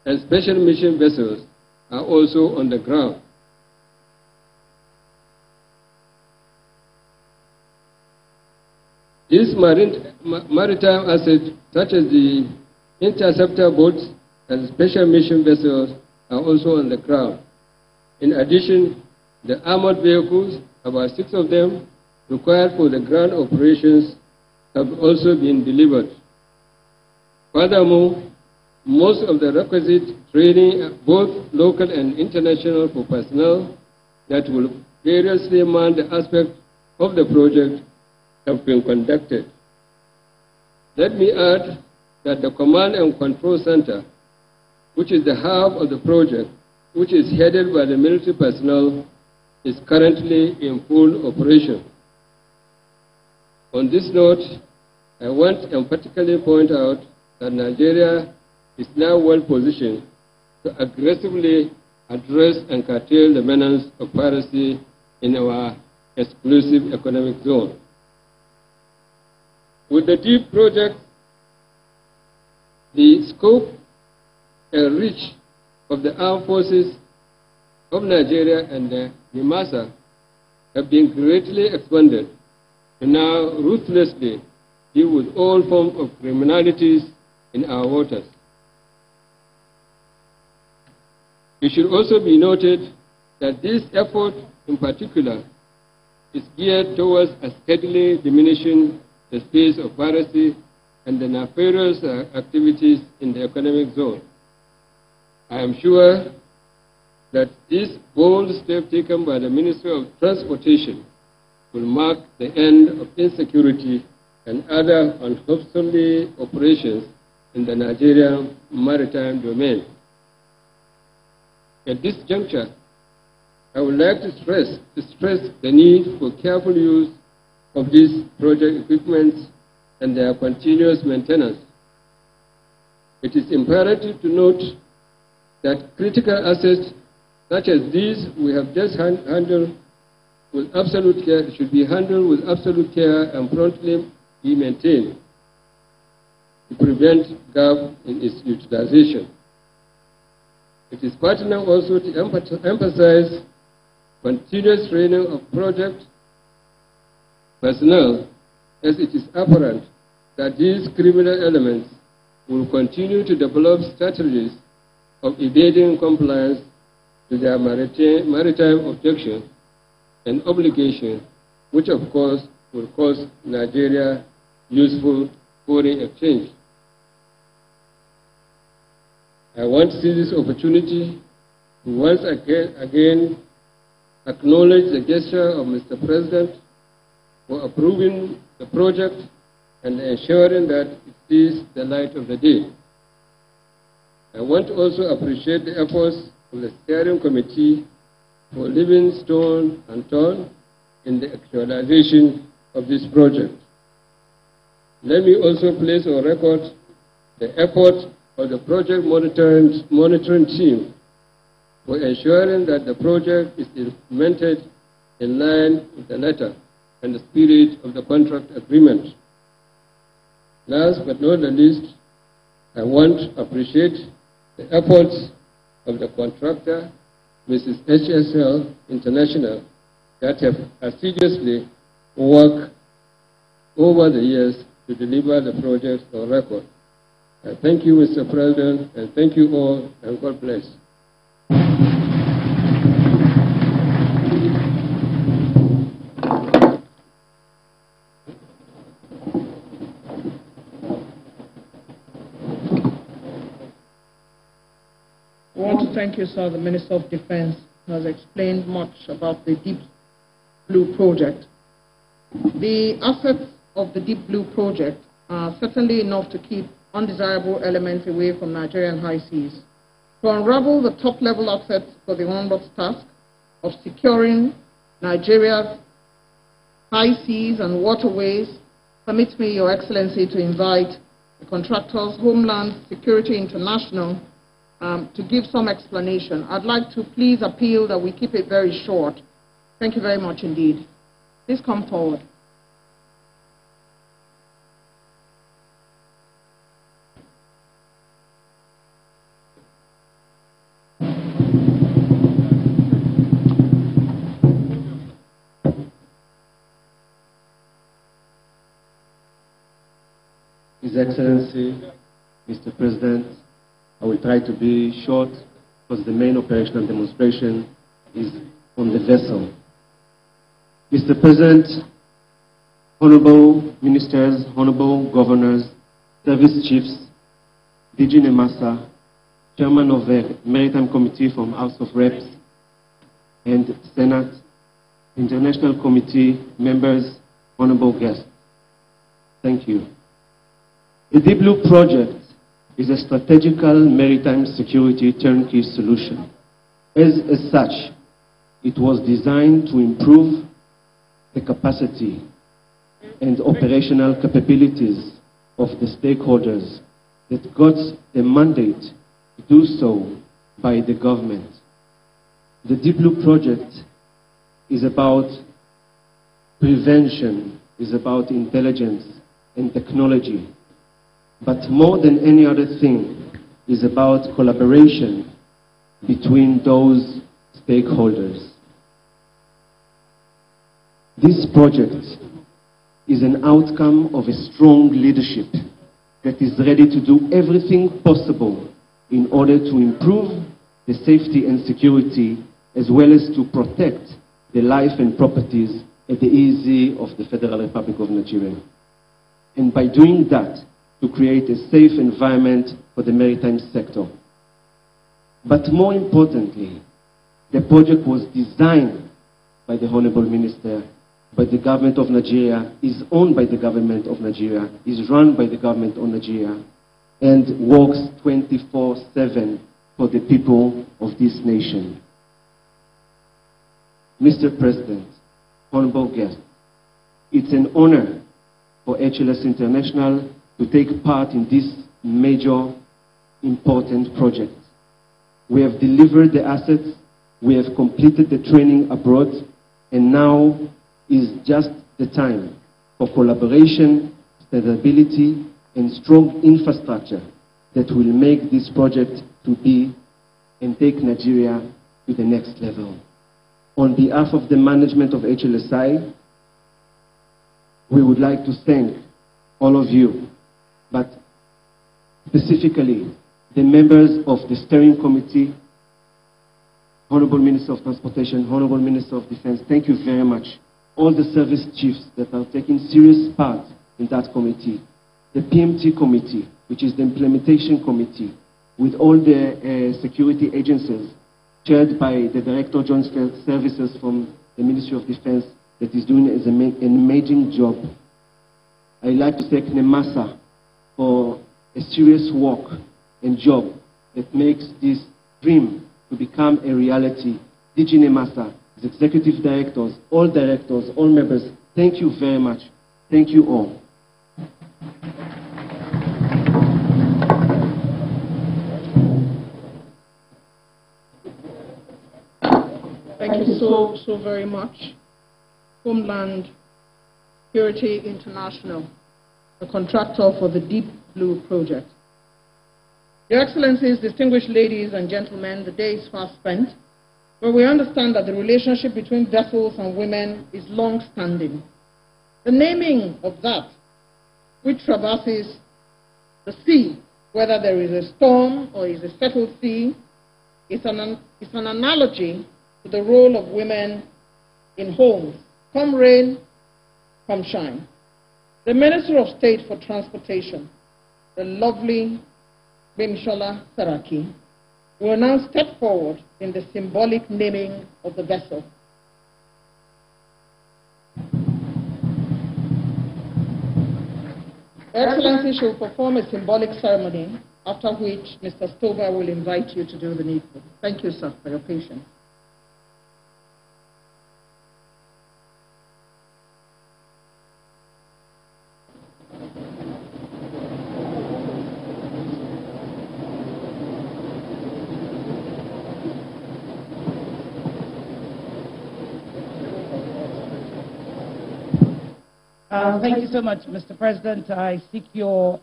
and special mission vessels are also on the ground. These maritime assets, such as the interceptor boats and special mission vessels, are also on the ground. In addition, the armored vehicles, about 6 of them, required for the ground operations have also been delivered. Furthermore, most of the requisite training, both local and international, for personnel that will variously man the aspect of the project have been conducted. Let me add that the Command and Control Center, which is the hub of the project, which is headed by the military personnel, is currently in full operation. On this note, I want to emphatically point out that Nigeria is now well positioned to aggressively address and curtail the menace of piracy in our exclusive economic zone. With the DEEP project, the scope and reach of the armed forces of Nigeria and the NIMASA have been greatly expanded to now ruthlessly deal with all forms of criminalities in our waters. It should also be noted that this effort in particular is geared towards a steadily diminishing the space of piracy and the nefarious activities in the economic zone. I am sure that this bold step taken by the Ministry of Transportation will mark the end of insecurity and other unwholesome operations in the Nigerian maritime domain. At this juncture, I would like to stress the need for careful use of these project equipments and their continuous maintenance. It is imperative to note that critical assets such as these we have just handled with absolute care, should be handled with absolute care and promptly be maintained to prevent gap in its utilization. It is pertinent also to emphasize continuous training of project personnel, as it is apparent that these criminal elements will continue to develop strategies of evading compliance to their maritime objections and obligations, which of course will cost Nigeria useful foreign exchange. I want to see this opportunity to once again acknowledge the gesture of Mr. President for approving the project and ensuring that it sees the light of the day. I want to also appreciate the efforts of the steering committee for leaving stone unturned in the actualization of this project. Let me also place on record the effort of the project monitoring team for ensuring that the project is implemented in line with the letter and the spirit of the contract agreement. Last but not the least, I want to appreciate the efforts of the contractor Mrs. HSL International that have assiduously worked over the years to deliver the project on record. Thank you, Mr. President, and thank you all, and God bless. I want to thank you, sir, the Minister of Defense, who has explained much about the Deep Blue project. The assets of the Deep Blue project are certainly enough to keep undesirable elements away from Nigerian high seas. To unravel the top-level assets for the onward task of securing Nigeria's high seas and waterways, permit me, Your Excellency, to invite the contractors, Homeland Security International, to give some explanation. I'd like to please appeal that we keep it very short. Thank you very much indeed. Please come forward. His Excellency, Mr. President, I will try to be short because the main operational demonstration is on the vessel. Mr. President, Honorable Ministers, Honorable Governors, Service Chiefs, DG Nemasa, Chairman of the Maritime Committee from House of Reps and Senate, International Committee members, Honorable guests, thank you. The Deep Blue project is a strategical maritime security turnkey solution. As such, it was designed to improve the capacity and operational capabilities of the stakeholders that got the mandate to do so by the government. The Deep Blue project is about prevention, is about intelligence and technology. But more than any other thing, is about collaboration between those stakeholders. This project is an outcome of a strong leadership that is ready to do everything possible in order to improve the safety and security, as well as to protect the life and properties at the EEZ of the Federal Republic of Nigeria. And by doing that, to create a safe environment for the maritime sector. But more importantly, the project was designed by the Honorable Minister, by the government of Nigeria, is owned by the government of Nigeria, is run by the government of Nigeria, and works 24/7 for the people of this nation. Mr. President, honorable guests, it's an honor for HLS International to take part in this major, important project. We have delivered the assets, we have completed the training abroad, and now is just the time for collaboration, stability, and strong infrastructure that will make this project to be and take Nigeria to the next level. On behalf of the management of HLSI, we would like to thank all of you, but specifically the members of the steering committee, Honorable Minister of Transportation, Honorable Minister of Defense, thank you very much. All the service chiefs that are taking serious part in that committee, the PMT committee, which is the implementation committee, with all the security agencies, chaired by the Director of Joint Services from the Ministry of Defense, that is doing an amazing job. I'd like to thank Nemasa for a serious work and job that makes this dream to become a reality. DG Nemasa, his executive directors, all members, thank you very much. Thank you all. Thank you so very much. Homeland Security International, the contractor for the Deep Blue project. Your Excellencies, distinguished ladies and gentlemen, the day is fast spent. But we understand that the relationship between vessels and women is long-standing. The naming of that, which traverses the sea, whether there is a storm or is a settled sea, is an analogy to the role of women in homes, come rain, come shine. The Minister of State for Transportation, the lovely Gbemisola Saraki, will now step forward in the symbolic naming of the vessel. Your Excellency shall perform a symbolic ceremony, after which Mr. Stover will invite you to do the needful. Thank you, sir, for your patience. Thank you so much, Mr. President. I seek your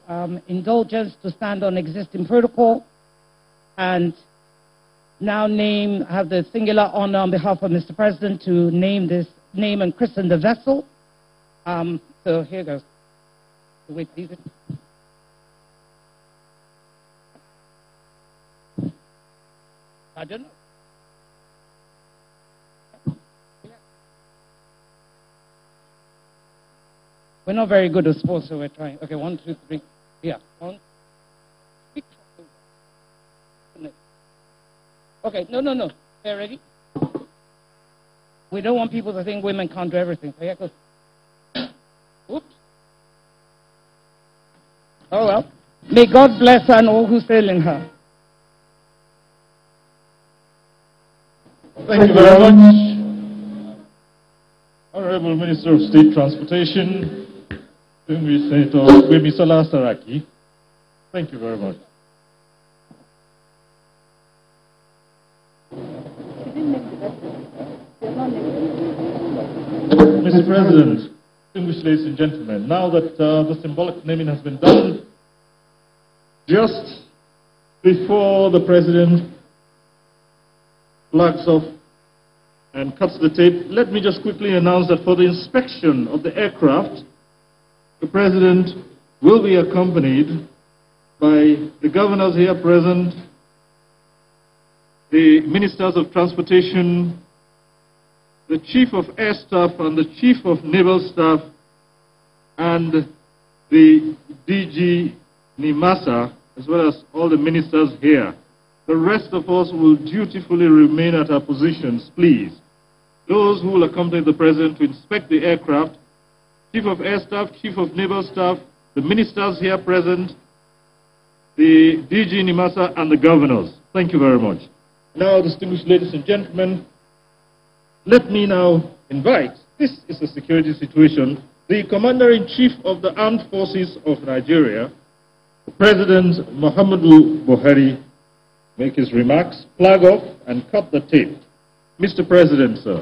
indulgence to stand on existing protocol and now have the singular honor on behalf of Mr. President to name and christen the vessel. So here goes. Wait, please. I don't know. We're not very good at sports, so we're trying. Okay, 1, 2, 3. Yeah. 1. Okay, no. They're ready? We don't want people to think women can't do everything. So here goes. Oops. Oh, well. May God bless her and all who sail in her. Thank you very much, Honorable Minister of State Transportation, Senator Gbemisola Saraki. Thank you very much. Mr. President, distinguished ladies and gentlemen, now that the symbolic naming has been done, just before the President flags off and cuts the tape, let me just quickly announce that for the inspection of the aircraft, the President will be accompanied by the governors here present, the Ministers of Transportation, the Chief of Air Staff and the Chief of Naval Staff, and the DG NIMASA, as well as all the ministers here. The rest of us will dutifully remain at our positions, please. Those who will accompany the President to inspect the aircraft, Chief of Air Staff, Chief of Naval Staff, the ministers here present, the DG NIMASA, and the governors. Thank you very much. Now, distinguished ladies and gentlemen, let me now invite, this is a security situation, the Commander-in-Chief of the Armed Forces of Nigeria, President Muhammadu Buhari, make his remarks, flag off, and cut the tape. Mr. President, sir.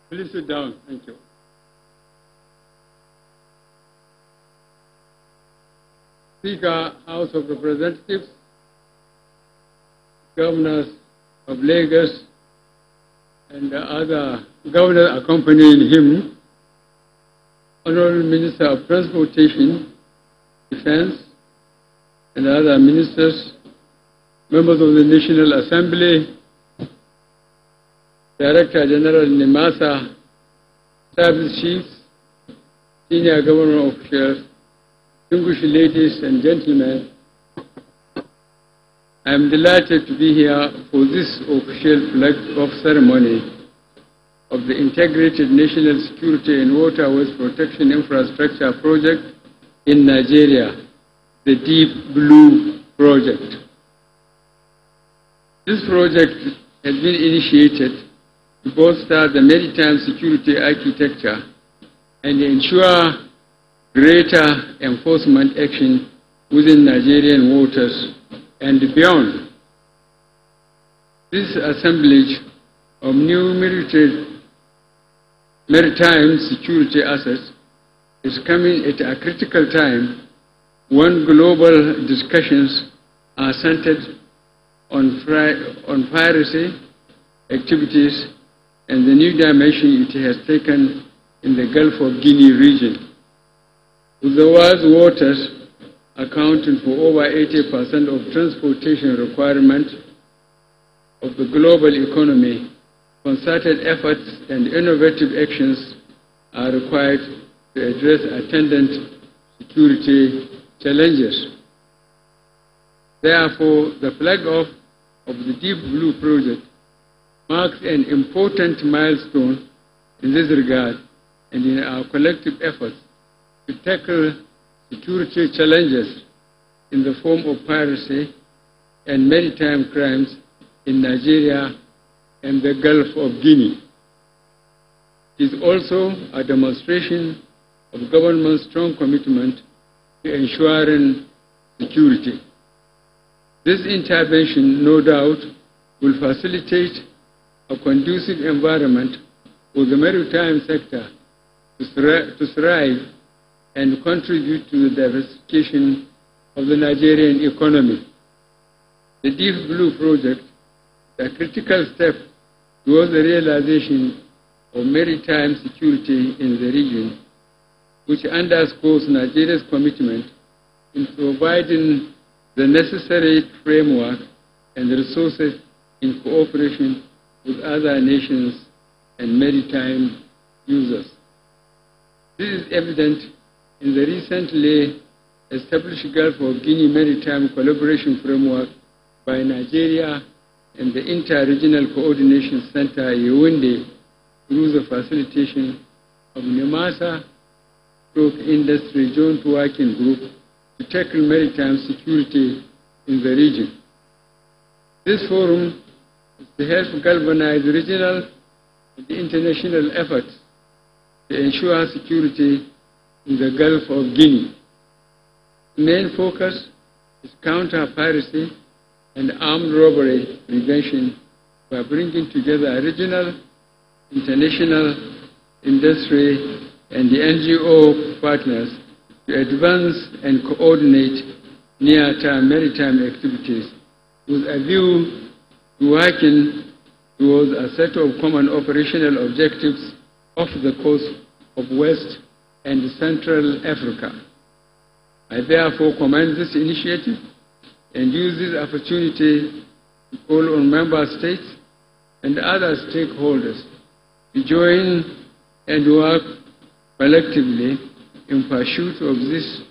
Please sit down. Thank you. Speaker, House of Representatives, governors of Lagos, and the other governors accompanying him, Honorable Minister of Transportation, Defense, and other ministers, members of the National Assembly, Director General NIMASA, Service Chiefs, Senior Government Officials, distinguished ladies and gentlemen, I am delighted to be here for this official flag-off ceremony of the Integrated National Security and Waterways Protection Infrastructure Project in Nigeria, the Deep Blue Project. This project has been initiated to bolster the maritime security architecture and ensure greater enforcement action within Nigerian waters and beyond. This assemblage of new maritime security assets is coming at a critical time when global discussions are centered on piracy activities and the new dimension it has taken in the Gulf of Guinea region. With the world's waters accounting for over 80% of transportation requirement of the global economy, concerted efforts and innovative actions are required to address attendant security challenges. Therefore, the flag-off of the Deep Blue project marks an important milestone in this regard and in our collective efforts to tackle security challenges in the form of piracy and maritime crimes in Nigeria and the Gulf of Guinea. It is also a demonstration of government's strong commitment to ensuring security. This intervention, no doubt, will facilitate a conducive environment for the maritime sector to thrive and contribute to the diversification of the Nigerian economy. The Deep Blue project is a critical step towards the realization of maritime security in the region, which underscores Nigeria's commitment in providing the necessary framework and resources in cooperation with other nations and maritime users. This is evident in the recently established Gulf of Guinea Maritime Collaboration Framework by Nigeria and the Inter-Regional Coordination Center, Yaoundé, through the facilitation of NEMASA Industry Joint Working Group to tackle maritime security in the region. This forum is to help galvanize regional and international efforts to ensure security in the Gulf of Guinea. The main focus is counter-piracy and armed robbery prevention by bringing together regional, international, industry, and the NGO partners to advance and coordinate near-term maritime activities with a view to working towards a set of common operational objectives off the coast of West and Central Africa. I therefore commend this initiative and use this opportunity to call on member states and other stakeholders to join and work collectively in pursuit of this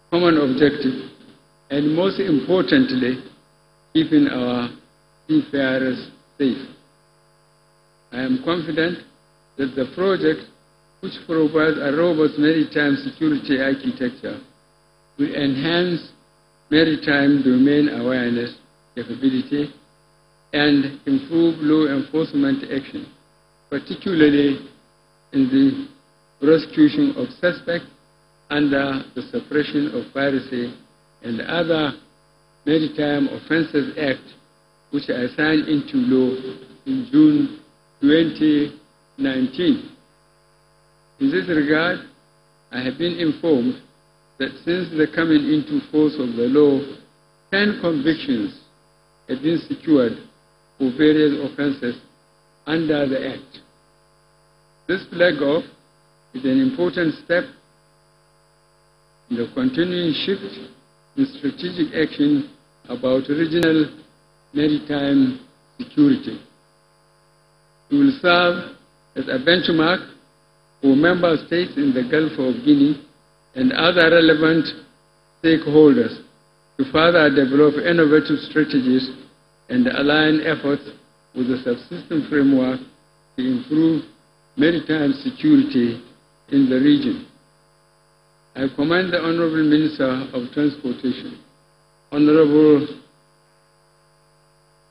common objective, and most importantly, keeping our seafarers safe. I am confident that the project, which provides a robust maritime security architecture, will enhance maritime domain awareness capability and improve law enforcement action, particularly in the prosecution of suspects under the Suppression of Piracy and Other Maritime Offences Act, which I signed into law in June 2019. In this regard, I have been informed that since the coming into force of the law, 10 convictions have been secured for various offenses under the Act. This flag-off is an important step in the continuing shift in strategic action about regional maritime security. It will serve as a benchmark for member states in the Gulf of Guinea and other relevant stakeholders to further develop innovative strategies and align efforts with the subsystem framework to improve maritime security in the region. I commend the Honorable Minister of Transportation, Honorable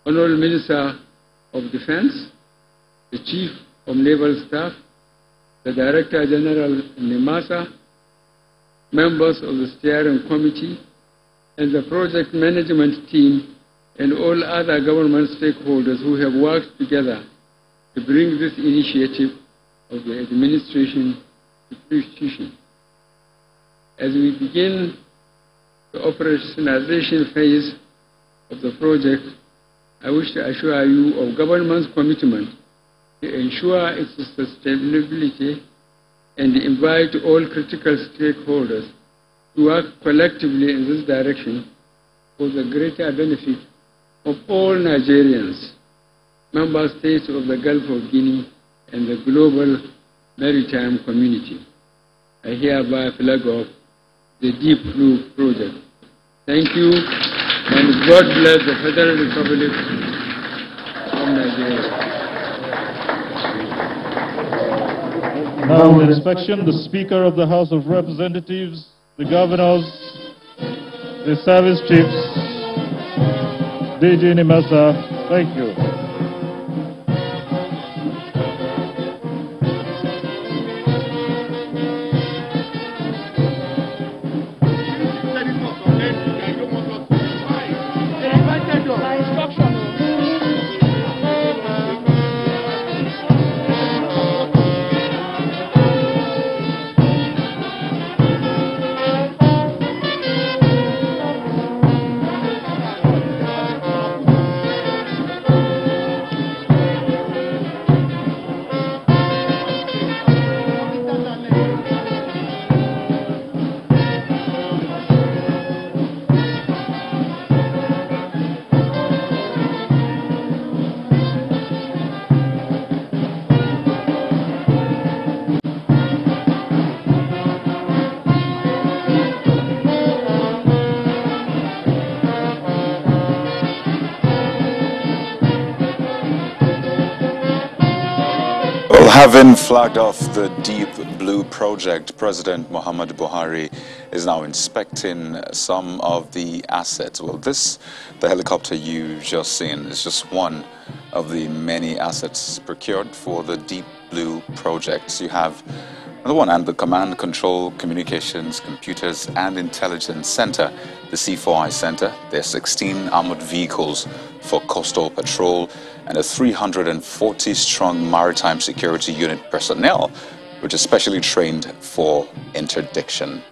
Minister of Defense, the Chief of Naval Staff, the Director General NIMASA, members of the steering committee, and the project management team, and all other government stakeholders who have worked together to bring this initiative of the administration to fruition. As we begin the operationalization phase of the project, I wish to assure you of government's commitment to ensure its sustainability and invite all critical stakeholders to work collectively in this direction for the greater benefit of all Nigerians, member states of the Gulf of Guinea, and the global maritime community. I hereby flag off the Deep Blue Project. Thank you, and God bless the Federal Republic of Nigeria. Now, with inspection, the Speaker of the House of Representatives, the governors, the service chiefs, DG Nimasa, thank you. Having flagged off the Deep Blue project, President Muhammadu Buhari is now inspecting some of the assets. Well, the helicopter you've just seen is just one of the many assets procured for the Deep Blue project. You have, on the one hand, the Command, Control, Communications, Computers and Intelligence Center, the C4I Center. There are 16 armored vehicles for coastal patrol and a 340-strong maritime security unit personnel, which is specially trained for interdiction.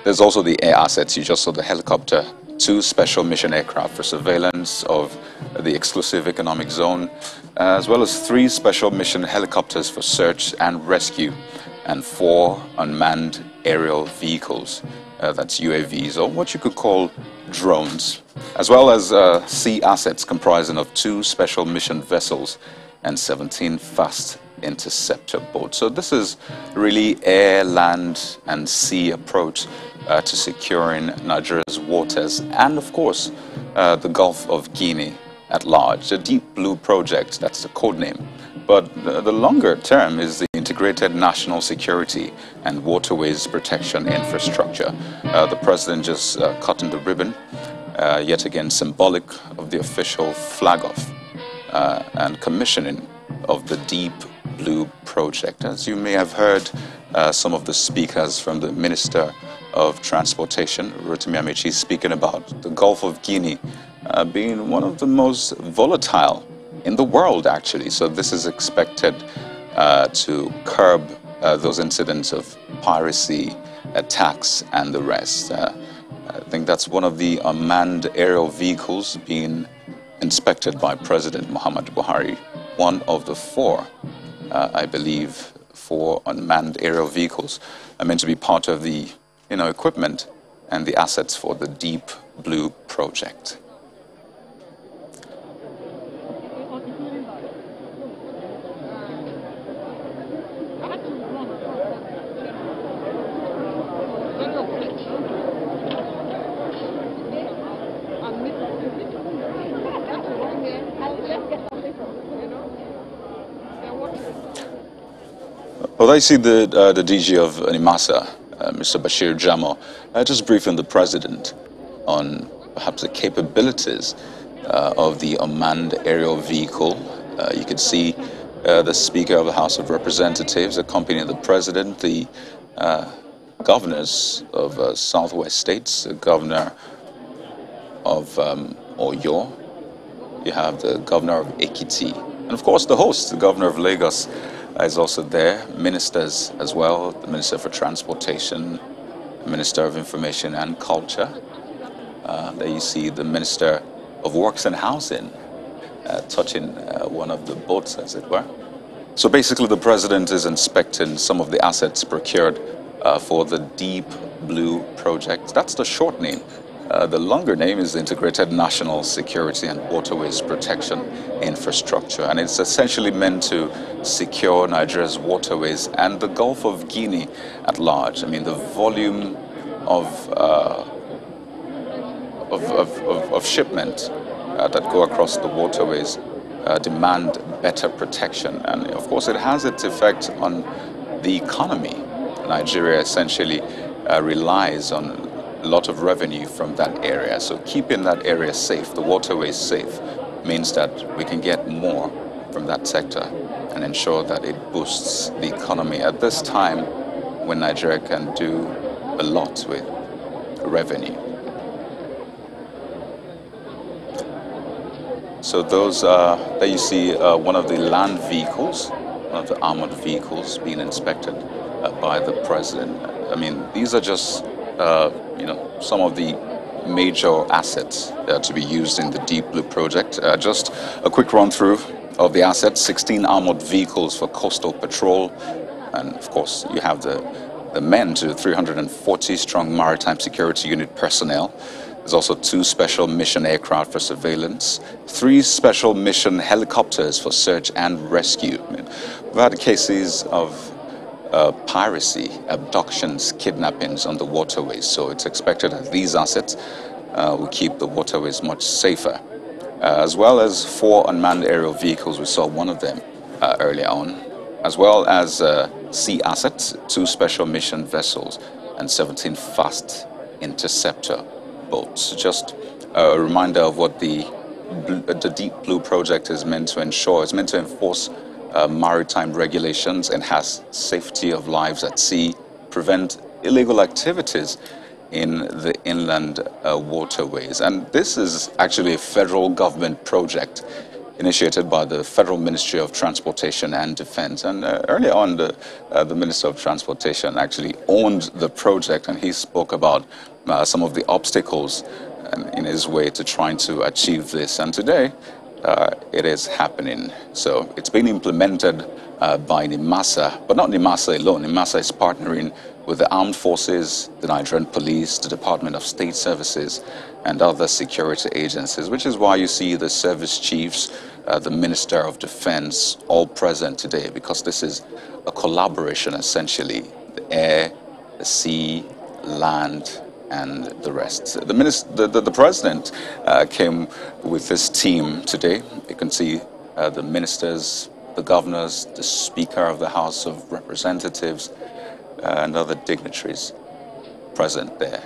There's also the air assets. You just saw the helicopter, 2 special mission aircraft for surveillance of the exclusive economic zone, as well as 3 special mission helicopters for search and rescue, and 4 unmanned aerial vehicles, that's UAVs, or what you could call drones, as well as sea assets comprising of 2 special mission vessels and 17 fast interceptor boats. So this is really air, land and sea approach to securing Nigeria's waters and, of course, the Gulf of Guinea at large. The Deep Blue project, that's the code name. But the longer term is the integrated national security and waterways protection infrastructure. The president just cutting the ribbon, yet again symbolic of the official flag-off and commissioning of the Deep Blue project. As you may have heard some of the speakers from the Minister of Transportation, Rotimi Amechi, speaking about the Gulf of Guinea being one of the most volatile in the world, actually. So this is expected to curb those incidents of piracy, attacks, and the rest. I think that's one of the unmanned aerial vehicles being inspected by President Muhammadu Buhari. One of the 4, I believe, 4 unmanned aerial vehicles are meant to be part of the equipment and the assets for the Deep Blue project. Well, I see the DG of NIMASA, Mr. Bashir Jamo, just briefing the president on perhaps the capabilities of the unmanned aerial vehicle. You can see the Speaker of the House of Representatives, accompanying the President, the governors of Southwest states, the governor of Oyo, you have the governor of Ekiti, and of course the host, the governor of Lagos, is also there, ministers as well, the Minister for Transportation, Minister of Information and Culture. There you see the Minister of Works and Housing touching one of the boats, as it were. So basically the President is inspecting some of the assets procured for the Deep Blue project. That's the short name. The longer name is the Integrated National Security and Waterways Protection Infrastructure, and it's essentially meant to secure Nigeria's waterways and the Gulf of Guinea at large. I mean, the volume of shipment that go across the waterways demand better protection, and of course it has its effect on the economy. Nigeria essentially relies on a lot of revenue from that area. So keeping that area safe, the waterways safe, means that we can get more from that sector and ensure that it boosts the economy at this time when Nigeria can do a lot with revenue. So those there you see one of the land vehicles, one of the armored vehicles being inspected by the President. I mean, these are just you know, some of the major assets to be used in the Deep Blue project. Just a quick run through of the assets: 16 armored vehicles for coastal patrol, and of course you have the men to 340 strong maritime security unit personnel. There's also 2 special mission aircraft for surveillance, 3 special mission helicopters for search and rescue. I mean, we've had cases of piracy, abductions, kidnappings on the waterways, so it's expected that these assets will keep the waterways much safer. As well as 4 unmanned aerial vehicles, we saw one of them earlier on, as well as sea assets, 2 special mission vessels, and 17 fast interceptor boats. Just a reminder of what the Deep Blue project is meant to ensure. It's meant to enforce maritime regulations, enhance safety of lives at sea, prevent illegal activities in the inland waterways. And this is actually a federal government project initiated by the Federal Ministry of Transportation and Defense. And earlier on, the Minister of Transportation actually owned the project, and he spoke about some of the obstacles in his way to trying to achieve this. And today, it is happening. So it's been implemented by NIMASA, but not NIMASA alone. NIMASA is partnering with the Armed Forces, the Nigerian Police, the Department of State Services, and other security agencies, which is why you see the service chiefs, the Minister of Defense, all present today, because this is a collaboration, essentially, the air, the sea, land, and the rest. The President came with his team today. You can see the ministers, the governors, the Speaker of the House of Representatives, and other dignitaries present there.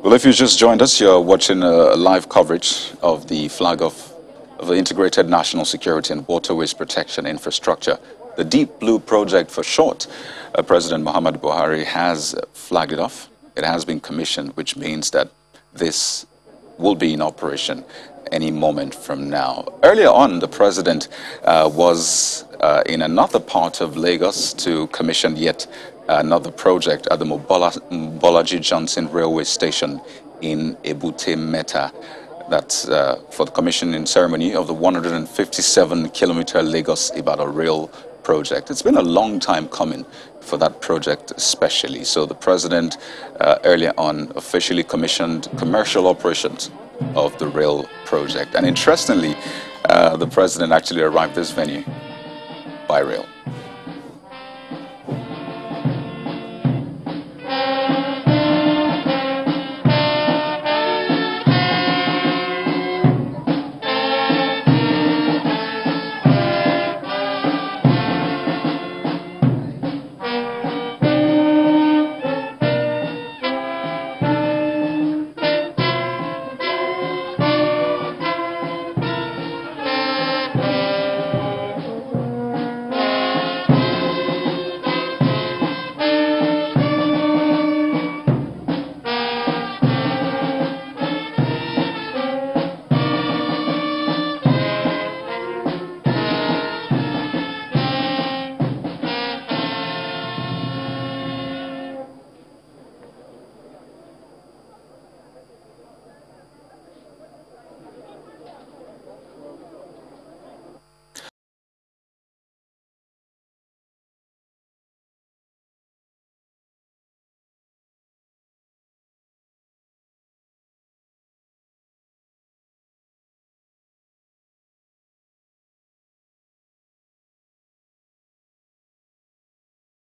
Well, if you just joined us, you're watching a live coverage of the flag of the Integrated National Security and Waterways Protection Infrastructure, the Deep Blue project for short. President Muhammad Buhari has flagged it off. It has been commissioned, which means that this will be in operation any moment from now. Earlier on, the President was in another part of Lagos to commission yet another project at the Mobolaji Johnson Railway Station in Ebute Meta. That's for the commissioning ceremony of the 157-kilometer Lagos-Ibadan rail project. It's been a long time coming for that project especially. So the President earlier on officially commissioned commercial operations of the rail project. And interestingly, the President actually arrived at this venue by rail.